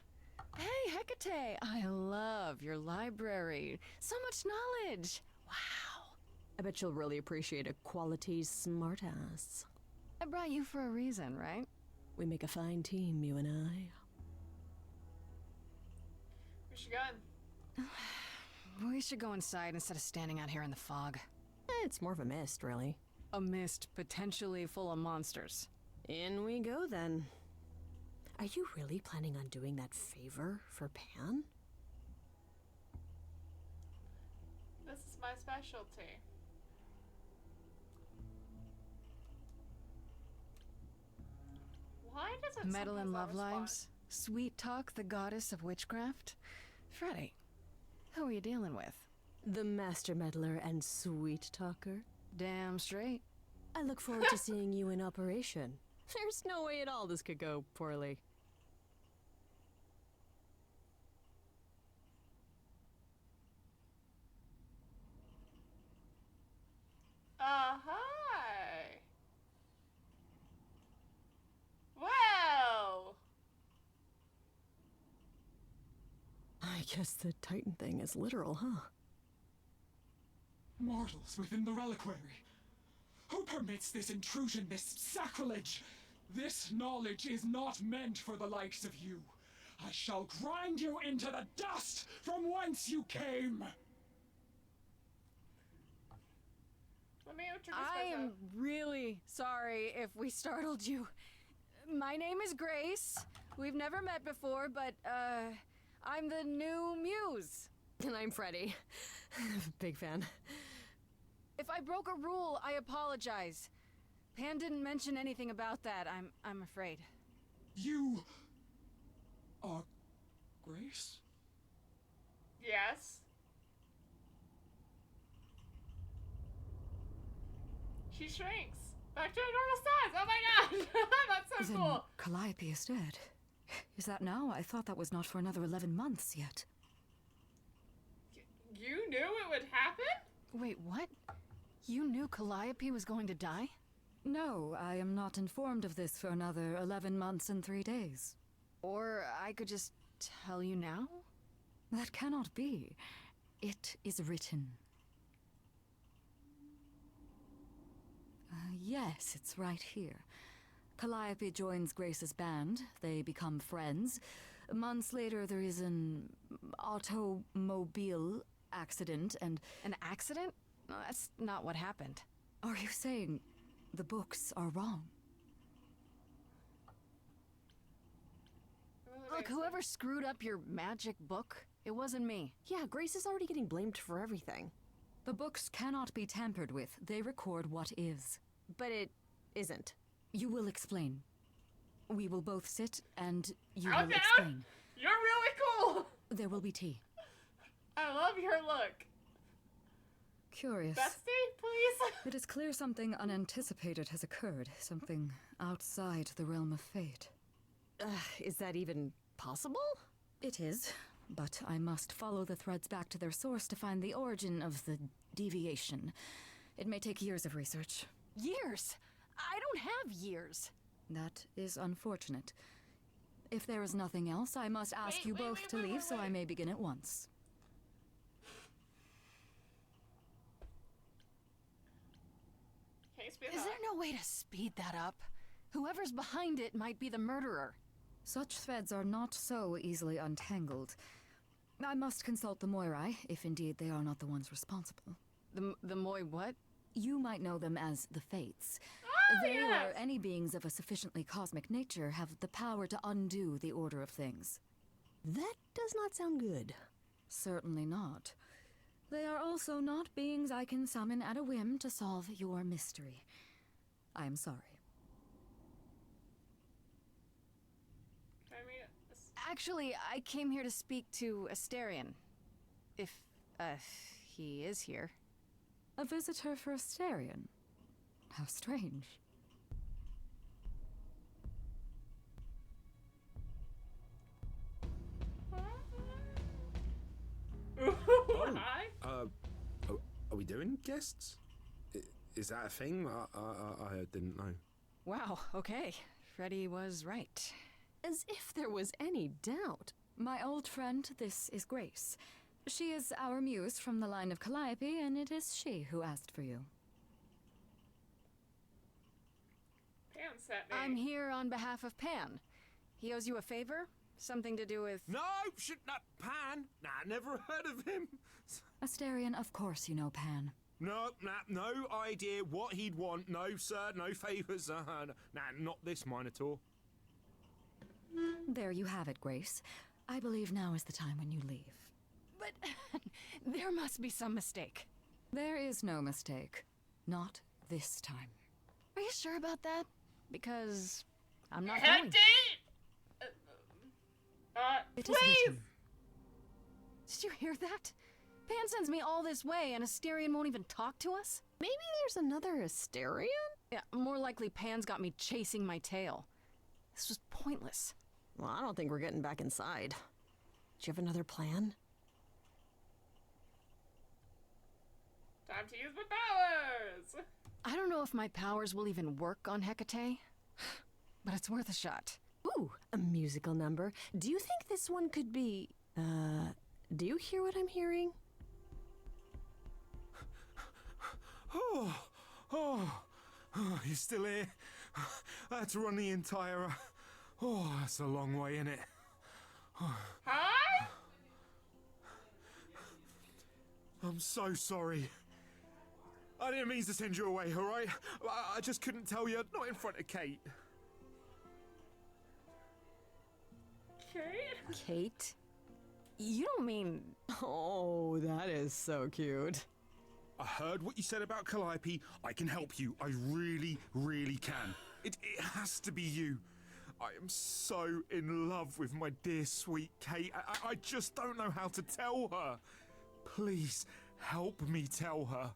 Hey, Hecate! I love your library. So much knowledge! Wow. I bet you'll really appreciate a quality smartass. I brought you for a reason, right? We make a fine team, you and I. We should go in. We should go inside instead of standing out here in the fog. It's more of a mist, really. A mist potentially full of monsters. In we go, then. Are you really planning on doing that favor for Pan? This is my specialty. Why does it Meddle in sometimes love not respond? lives? Sweet Talk, the goddess of witchcraft? Freddy, who are you dealing with? The master meddler and sweet talker. Damn straight. I look forward to seeing you in operation. There's no way at all this could go poorly. Hi. Well. I guess the Titan thing is literal, huh? Mortals within the reliquary. Who permits this intrusion, this sacrilege? This knowledge is not meant for the likes of you. I shall grind you into the dust from whence you came. Let me introduce I myself. am really sorry if we startled you. My name is Grace. We've never met before, but, I'm the new muse. And I'm Freddy. Big fan. If I broke a rule, I apologize. Pan didn't mention anything about that, I'm afraid. You are Grace? Yes. She shrinks. Back to our normal size. Oh my god. That's so Then cool. Calliope is dead. Is that now? I thought that was not for another 11 months yet. You knew it would happen? Wait, what? You knew Calliope was going to die? No, I am not informed of this for another 11 months and 3 days. Or I could just tell you now? That cannot be. It is written. Yes, it's right here. Calliope joins Grace's band. They become friends. Months later, there is an automobile accident, and An accident? No, that's not what happened. are you saying the books are wrong? Look, whoever screwed up your magic book, it wasn't me. Yeah, Grace is already getting blamed for everything. The books cannot be tampered with. They record what is. But it isn't. You will explain. We will both sit and you Calm will down. explain. You're really cool. There will be tea. I love your look. Curious. Bestie, please. It is clear something unanticipated has occurred, something outside the realm of fate. Is that even possible? It is, but I must follow the threads back to their source to find the origin of the deviation. It may take years of research. Years? I don't have years. That is unfortunate. If there is nothing else, I must ask you both to leave so I may begin at once. Okay, speed Is up. there no way to speed that up? Whoever's behind it might be the murderer. Such threads are not so easily untangled. I must consult the Moirai, if indeed they are not the ones responsible. The Moy what? You might know them as the Fates. They yes! or any beings of a sufficiently cosmic nature have the power to undo the order of things. That does not sound good. Certainly not. They are also not beings I can summon at a whim to solve your mystery. I am sorry. I mean, Actually, I came here to speak to Asterion. If, he is here. A visitor for Asterion? How strange. hi. Are we doing guests? Is that a thing? I didn't know. Wow, okay. Freddy was right. As if there was any doubt. My old friend, this is Grace. She is our muse from the line of Calliope, and it is she who asked for you. Pan set me. I'm here on behalf of Pan. He owes you a favor? Something to do with... No, shit, not Pan. Nah, never heard of him. Asterion, of course you know Pan. No, no idea what he'd want. No, sir, no favours. Nah, not this Minotaur. There you have it, Grace. I believe now is the time when you leave. But there must be some mistake. There is no mistake. Not this time. Are you sure about that? Because I'm not Head going. date. It is Please. written. Did you hear that? Pan sends me all this way and Asterion won't even talk to us? Maybe there's another Asterion? Yeah, more likely Pan's got me chasing my tail. This was pointless. Well, I don't think we're getting back inside. Do you have another plan? Time to use my powers. I don't know if my powers will even work on Hecate, but it's worth a shot. Ooh, a musical number. Do you think this one could be... do you hear what I'm hearing? Oh, you're still here? I had to run the entire... that's a long way, innit? Hi? I'm so sorry. I didn't mean to send you away, alright? I just couldn't tell you, not in front of Kate. Kate? Kate? You don't mean... Oh, that is so cute. I heard what you said about Calliope. I can help you. I really, really can. It has to be you. I am so in love with my dear sweet Kate. I just don't know how to tell her. Please, help me tell her.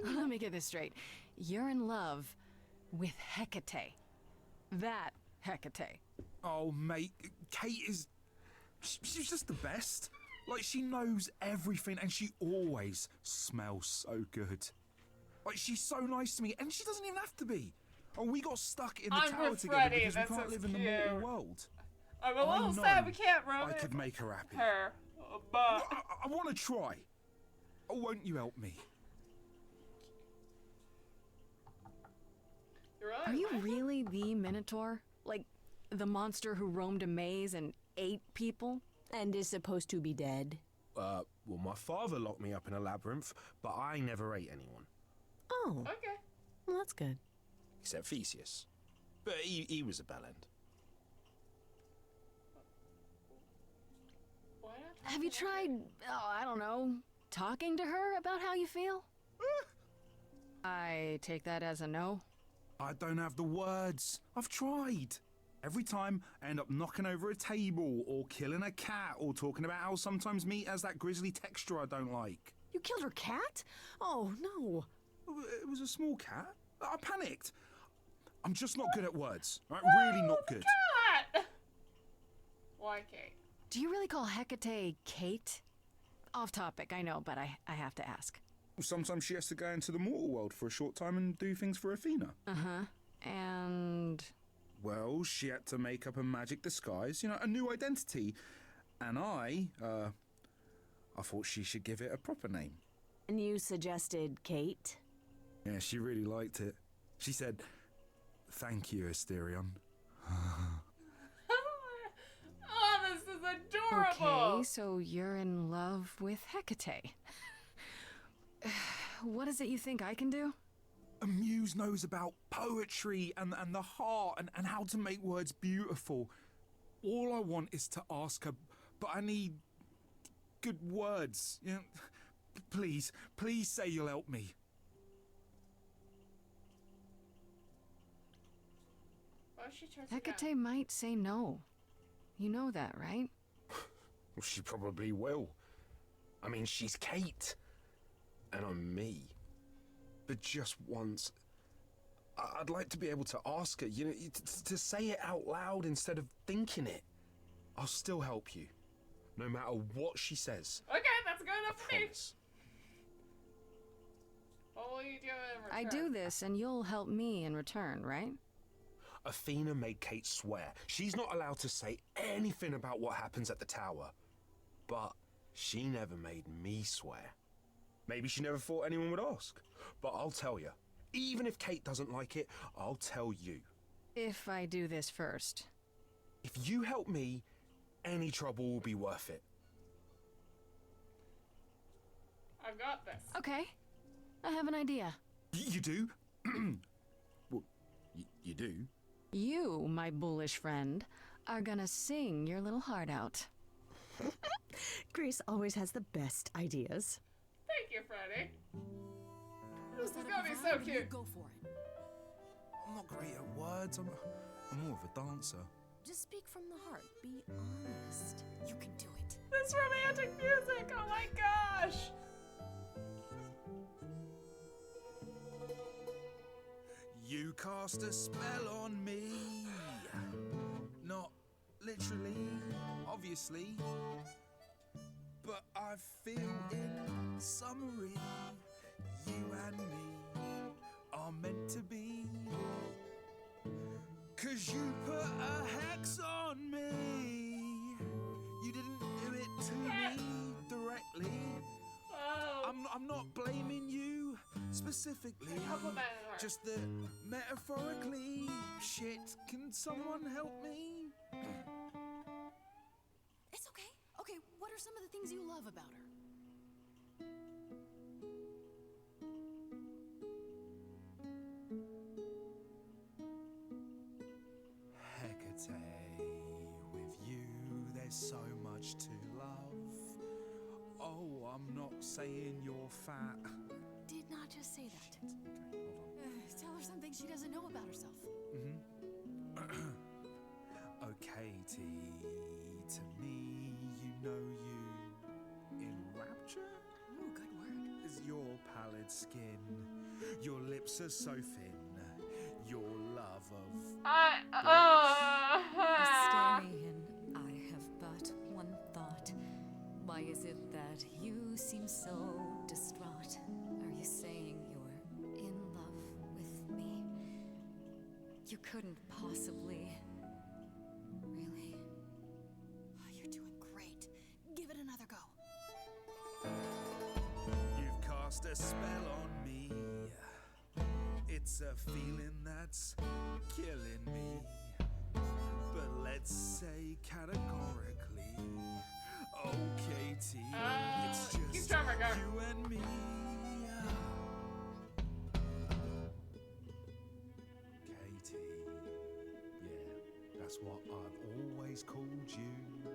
Let me get this straight. You're in love with Hecate. That Hecate. Oh, mate, Kate is. She's just the best. Like, she knows everything and she always smells so good. Like, she's so nice to me and she doesn't even have to be. Oh, we got stuck in the I'm tower with together Freddy, because we that's can't so live in the cute. mortal world. I'm a I little know sad we can't I romance could make her happy. her, but I want to try. Oh, won't you help me? you're right. Are you really the Minotaur? Like, the monster who roamed a maze and ate people? And is supposed to be dead. Well, my father locked me up in a labyrinth, but I never ate anyone. Oh, Okay. well, that's good. Except Theseus. But he was a bellend. Why not? Have you tried, I don't know, talking to her about how you feel? I take that as a no. I don't have the words. I've tried. Every time I end up knocking over a table or killing a cat or talking about how sometimes meat has that grisly texture I don't like. You killed her cat? Oh, no. It was a small cat. I panicked. I'm just not good at words. Right? Really not good. Cat! Why, Kate? Do you really call Hecate Kate? Off topic, I know, but I have to ask. Sometimes she has to go into the mortal world for a short time and do things for Athena. Uh-huh. And... Well, she had to make up a magic disguise, a new identity. And I thought she should give it a proper name. And you suggested Kate? Yeah, she really liked it. She said, "Thank you, Asterion." Oh, this is adorable. Okay, so you're in love with Hecate. What is it you think I can do? A muse knows about poetry and the heart and how to make words beautiful. All I want is to ask her, but I need good words. Please say you'll help me. Why would she turn it down? Hecate might say no. You know that, right? Well, she probably will. I mean, she's Kate. And I'm me. But just once, I'd like to be able to ask her, to say it out loud instead of thinking it. I'll still help you, no matter what she says. Okay, that's good enough for me. Promise. What will you do in return? I do this and you'll help me in return, right? Athena made Kate swear she's not allowed to say anything about what happens at the tower. But she never made me swear. Maybe she never thought anyone would ask. But I'll tell you, even if Kate doesn't like it, I'll tell you. If I do this first. If you help me, any trouble will be worth it. I've got this. Okay. I have an idea. You do? Well, you do? You, my bullish friend, are gonna sing your little heart out. Grace always has the best ideas. Thank you, Freddy. This is gonna be so cute. Go for it. I'm not great at words. I'm more of a dancer. Just speak from the heart. Be honest. You can do it. This romantic music. Oh my gosh. You cast a spell on me. Not literally, obviously. But I feel in summary, you and me are meant to be. 'Cause you put a hex on me. You didn't do it to me directly. Oh. I'm not blaming you specifically. Complimented her. Just that metaphorically. Shit, can someone help me? It's okay. Okay, what are some of the things you love about her? Hecate, with you there's so much to love. Oh, I'm not saying you're fat. Did not just say that. Okay, hold on. Tell her something she doesn't know about herself. Oh, Katie, to me, you know you in rapture Ooh, good word. is your pallid skin. Your lips are so thin. Your love of Astarion, I have but one thought. Why is it that you seem so distraught? Are you saying you're in love with me? You couldn't possibly. Really? Oh, you're doing great. Give it another go. You've cast a spell on me. It's a feeling that's killing me. But let's say categorically, oh Katie, it's keep just trying, Marco. you and me. Katie, yeah, that's what I've always called you.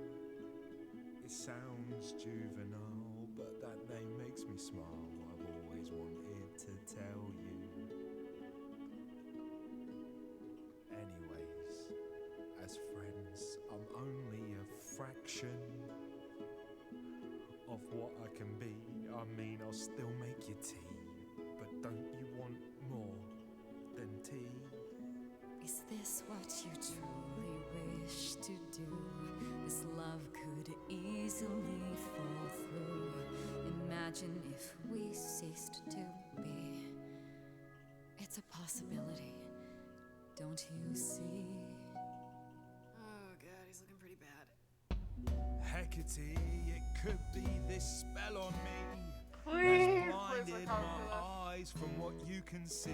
It sounds juvenile, but that name makes me smile. I've always wanted to tell you. Anyways, as friends, I'm only a fraction of what I can be. I mean, I'll still make you tea, but don't you want more than tea? Is this what you truly wish to do? This love could easily fall through. Imagine if we ceased to be. It's a possibility, don't you see? Oh god, he's looking pretty bad. Hecate, it could be this spell on me. Please, Has blinded please, my eyes from what you can see.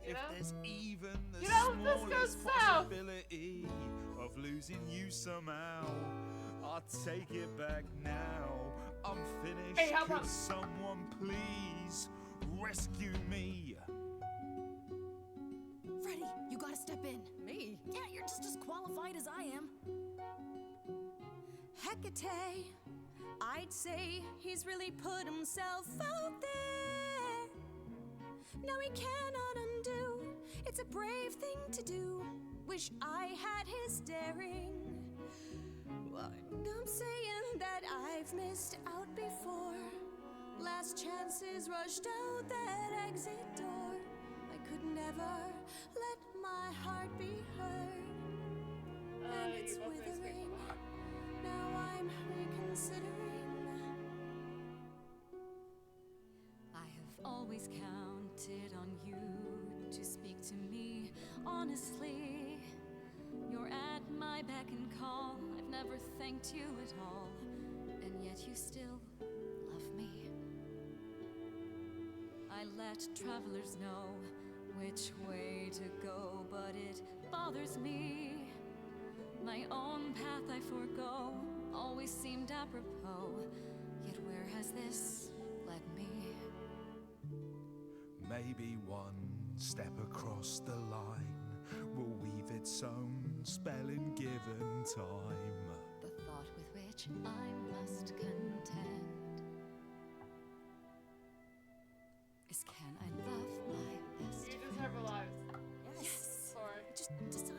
If know? there's even the You know, this goes smallest south. possibility of losing you somehow, I'll take it back now. I'm finished. Hey, how Could about- someone please rescue me? Freddy, you gotta step in. Me? Yeah, you're just as qualified as I am. Hecate, I'd say he's really put himself out there. No, he cannot undo. It's a brave thing to do. Wish I had his daring. Well, I'm saying that I've missed out before. Last chances rushed out that exit door. I could never let my heart be heard. And it's you both made space. withering. Now I'm reconsidering. I have always counted on you to speak to me honestly. You're at my beck and call. I've never thanked you at all, and yet you still love me. I let travelers know which way to go, but it bothers me. My own path I forego always seemed apropos, yet where has this led me? Maybe one step across the line will weave its own spell in given time. The thought with which I must contend is, can I love my best You friend? deserve a life. Yes. Sorry. Just decide.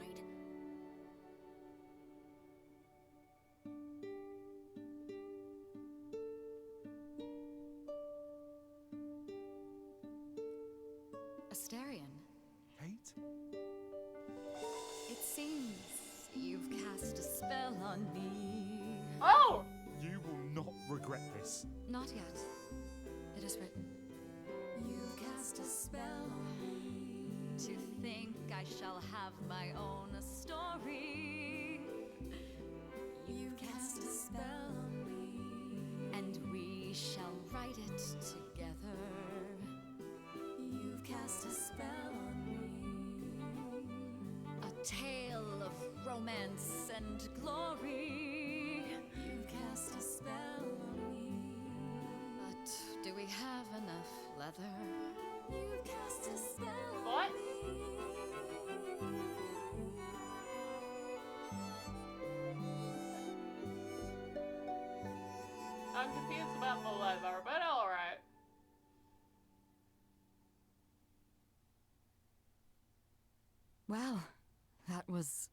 Astarion, Kate? it seems you've cast a spell on me. Oh! You will not regret this. Not yet. It is written. You've cast a spell on me. To think I shall have my own story. You've cast a spell on me. And we shall write it together. You've cast a spell on me. A tale of romance and glory. You've cast a spell on me. But do we have enough leather? You've cast a spell on What? me. I'm confused about the leather, but alright. Well, that was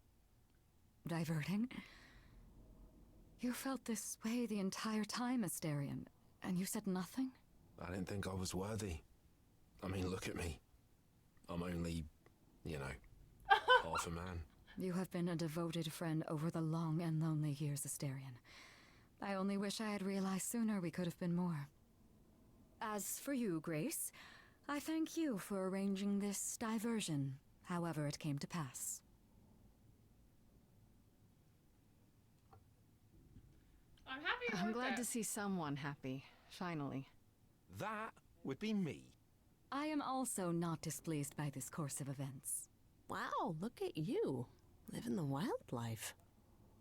diverting. You felt this way the entire time, Astarion, and you said nothing? I didn't think I was worthy. I mean, look at me. I'm only, you know, half a man. You have been a devoted friend over the long and lonely years, Asterion. I only wish I had realized sooner we could have been more. As for you, Grace, I thank you for arranging this diversion, however it came to pass. I'm happy it I'm worked glad out. to see someone happy, finally. That would be me. I am also not displeased by this course of events. Wow, look at you. Living the wildlife.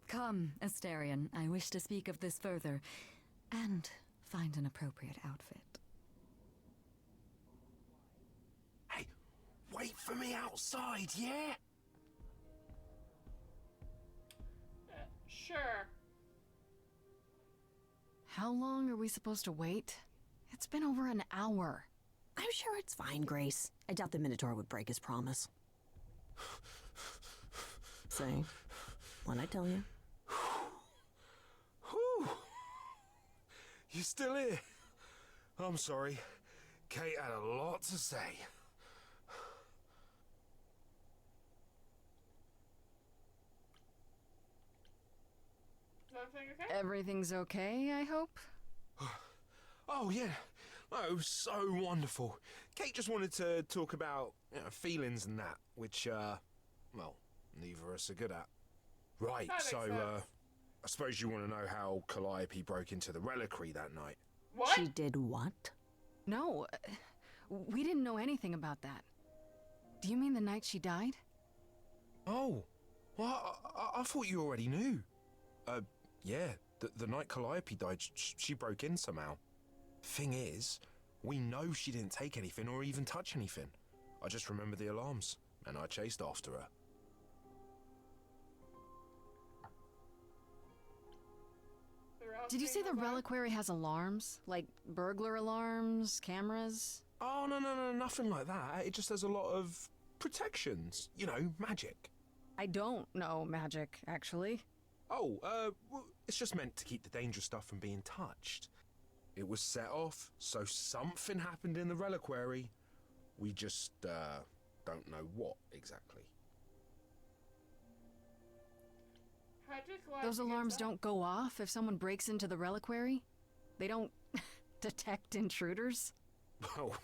Come, Asterion, I wish to speak of this further, and find an appropriate outfit. Hey, wait for me outside, yeah? Sure. How long are we supposed to wait? It's been over an hour. I'm sure it's fine, Grace. I doubt the Minotaur would break his promise. Say, what'd I tell you? Whew. You still here? I'm sorry. Kate had a lot to say. Is everything okay? Everything's okay, I hope? Oh, yeah. Oh, it was so wonderful. Kate just wanted to talk about feelings and that, which, well, neither of us are good at. Right, That so, makes sense. I suppose you want to know how Calliope broke into the reliquary that night. What? She did what? No, we didn't know anything about that. Do you mean the night she died? Oh, well, I thought you already knew. Yeah, the night Calliope died, she broke in somehow. Thing is, we know she didn't take anything or even touch anything. I just remember the alarms, and I chased after her. Did you say the reliquary has alarms? Like burglar alarms, cameras? Oh, no, nothing like that. It just has a lot of protections. You know, magic. I don't know magic, actually. Oh, well, it's just meant to keep the dangerous stuff from being touched. It was set off, so something happened in the reliquary. We just, don't know what exactly. How'd you collect Those against alarms that? don't go off if someone breaks into the reliquary? They don't detect intruders? Well,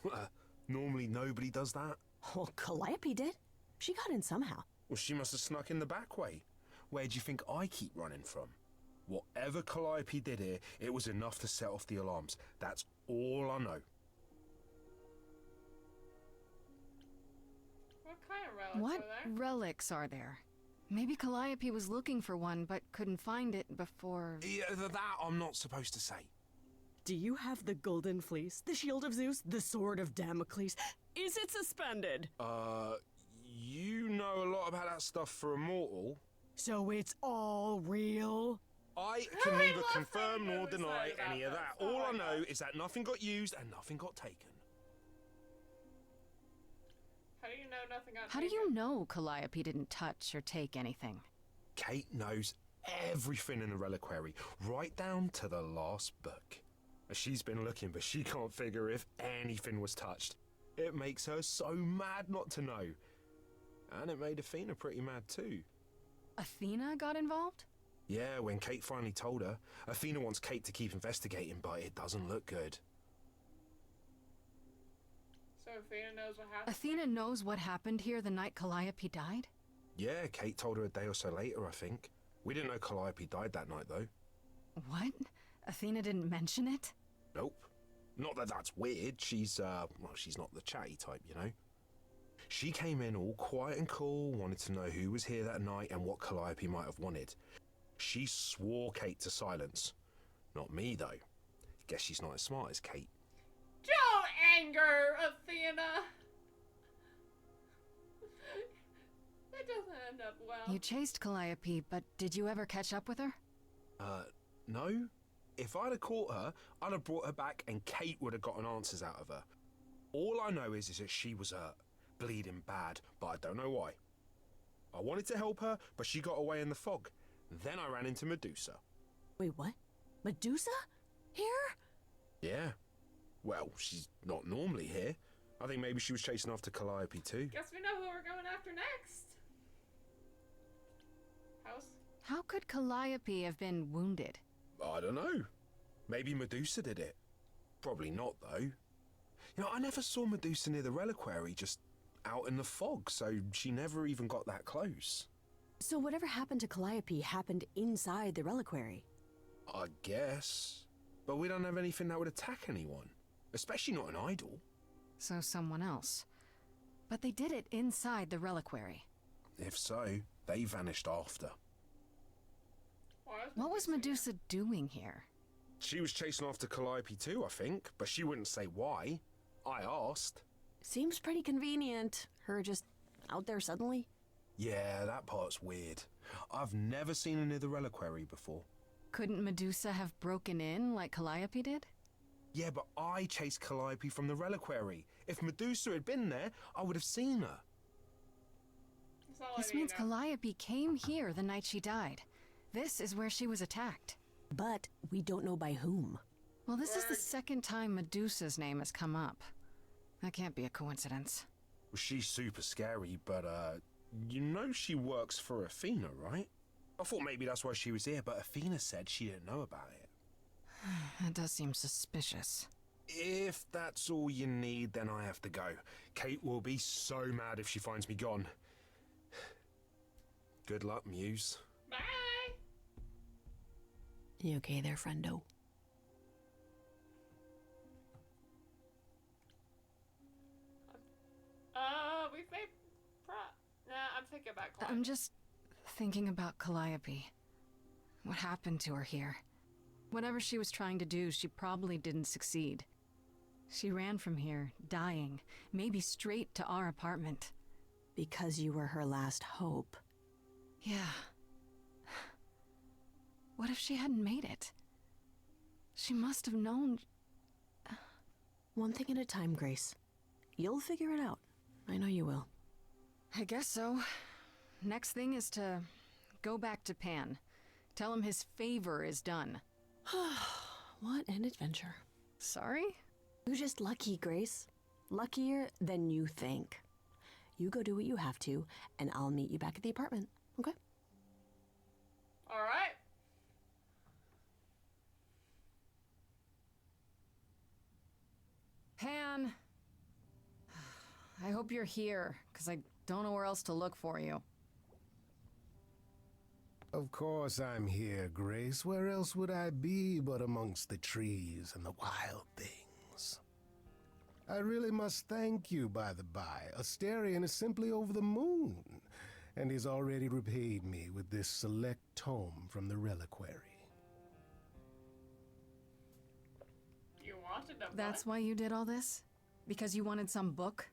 normally nobody does that. Well, Calliope did. She got in somehow. Well, she must have snuck in the back way. Where do you think I keep running from? Whatever Calliope did here, it was enough to set off the alarms. That's all I know. What kind of relics What are there? relics are there? Maybe Calliope was looking for one but couldn't find it before. Yeah, that I'm not supposed to say. Do you have the Golden Fleece, the Shield of Zeus, the Sword of Damocles? Is it suspended? You know a lot about that stuff for a mortal. So it's all real? I can I neither love confirm how you nor really deny said about any of this. that. Oh All my I know God. is that nothing got used and nothing got taken. How do you know nothing got How do taken? you know Calliope didn't touch or take anything? Kate knows everything in the reliquary, right down to the last book. She's been looking, but she can't figure if anything was touched. It makes her so mad not to know. And it made Athena pretty mad too. Athena got involved? Yeah, when Kate finally told her, Athena wants Kate to keep investigating, but it doesn't look good. So Athena knows what happened? Athena knows what happened here the night Calliope died? Yeah, Kate told her a day or so later, I think. We didn't know Calliope died that night, though. What? Athena didn't mention it? Nope. Not that that's weird. She's, well, she's not the chatty type, you know? She came in all quiet and cool, wanted to know who was here that night and what Calliope might have wanted. She swore Kate to silence. Not me, though. Guess she's not as smart as Kate. Don't anger Athena! That doesn't end up well. You chased Calliope, but did you ever catch up with her? No. If I'd have caught her, I'd have brought her back and Kate would have gotten answers out of her. All I know is that she was hurt, bleeding bad, but I don't know why. I wanted to help her, but she got away in the fog. Then I ran into Medusa. Wait, what? Medusa? Here? Yeah. Well, she's not normally here. I think maybe she was chasing after Calliope too. Guess we know who we're going after next. House? How could Calliope have been wounded? I don't know. Maybe Medusa did it. Probably not, though. You know, I never saw Medusa near the reliquary, just out in the fog, so she never even got that close. So whatever happened to Calliope happened inside the reliquary. I guess. But we don't have anything that would attack anyone. Especially not an idol. So someone else. But they did it inside the reliquary. If so, they vanished after. What was Medusa doing here? She was chasing after Calliope too, I think, but she wouldn't say why. I asked. Seems pretty convenient. Her just out there suddenly. Yeah, that part's weird. I've never seen her near the reliquary before. Couldn't Medusa have broken in like Calliope did? Yeah, but I chased Calliope from the reliquary. If Medusa had been there, I would have seen her. This means Calliope came here the night she died. This is where she was attacked. But we don't know by whom. Well, this is the second time Medusa's name has come up. That can't be a coincidence. Well, she's super scary, but, you know she works for Athena, right? I thought maybe that's why she was here, but Athena said she didn't know about it. That does seem suspicious. If that's all you need, then I have to go. Kate will be so mad if she finds me gone. Good luck, Muse. Bye! You okay there, friendo? We've made Nah, I'm thinking about Calliope. I'm just thinking about Calliope. What happened to her here? Whatever she was trying to do, she probably didn't succeed. She ran from here, dying, maybe straight to our apartment. Because you were her last hope. Yeah. What if she hadn't made it? She must have known... One thing at a time, Grace. You'll figure it out. I know you will. I guess so. Next thing is to go back to Pan. Tell him his favor is done. What an adventure. Sorry? You're just lucky, Grace. Luckier than you think. You go do what you have to, and I'll meet you back at the apartment, okay? Alright. Pan! I hope you're here, because I don't know where else to look for you. Of course I'm here, Grace. Where else would I be but amongst the trees and the wild things? I really must thank you, by the by. Asterion is simply over the moon, and he's already repaid me with this select tome from the reliquary. You wanted a That's book? why you did all this? Because you wanted some book?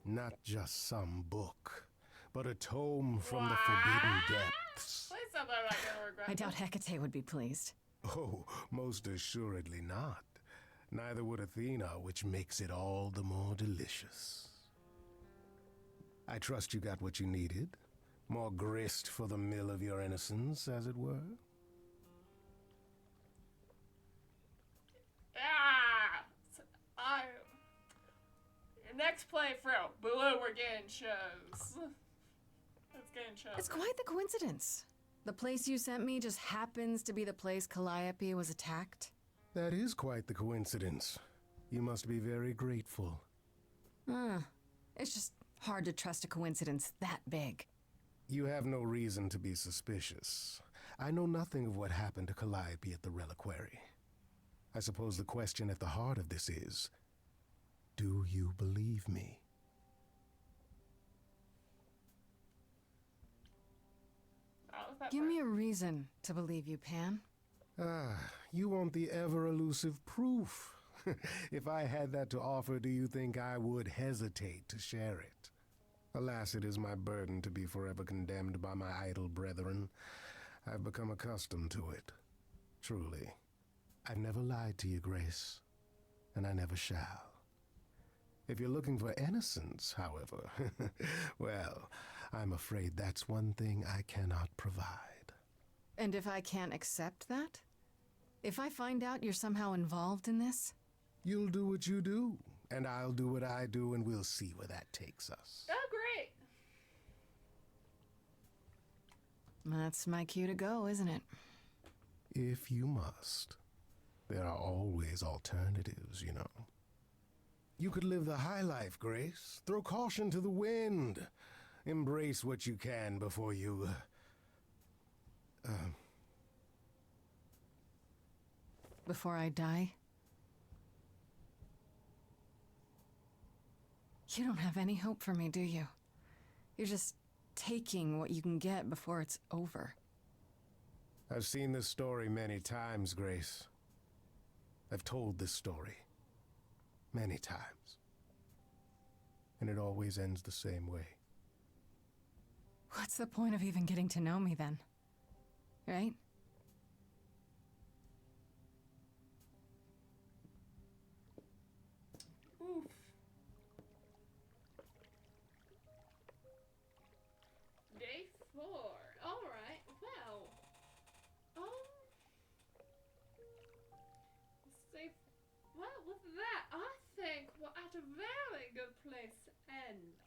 Not just some book, but a tome from the forbidden depths. Please tell me I'm not gonna regret I doubt this. Hecate would be pleased. Oh, most assuredly not. Neither would Athena, which makes it all the more delicious. I trust you got what you needed. More grist for the mill of your innocence, as it were. Next playthrough, Blue, we're getting shows. It's getting shows. It's quite the coincidence. The place you sent me just happens to be the place Calliope was attacked. That is quite the coincidence. You must be very grateful. It's just hard to trust a coincidence that big. You have no reason to be suspicious. I know nothing of what happened to Calliope at the reliquary. I suppose the question at the heart of this is, do you believe me? Give me a reason to believe you, Pan. You want the ever-elusive proof. If I had that to offer, do you think I would hesitate to share it? Alas, it is my burden to be forever condemned by my idle brethren. I've become accustomed to it. Truly. I've never lied to you, Grace, and I never shall. If you're looking for innocence, however, well, I'm afraid that's one thing I cannot provide. And if I can't accept that? If I find out you're somehow involved in this? You'll do what you do, And I'll do what I do, and we'll see where that takes us. Oh, great. That's my cue to go, isn't it? If you must. There are always alternatives, you know. You could live the high life, Grace. Throw caution to the wind. Embrace what you can before you... Before I die? You don't have any hope for me, do you? You're just taking what you can get before it's over. I've seen this story many times, Grace. I've told this story many times. And it always ends the same way. What's the point of even getting to know me then? Right? Oof. Day 4. Alright, well. See, well, with that, I think we're at a very good place to end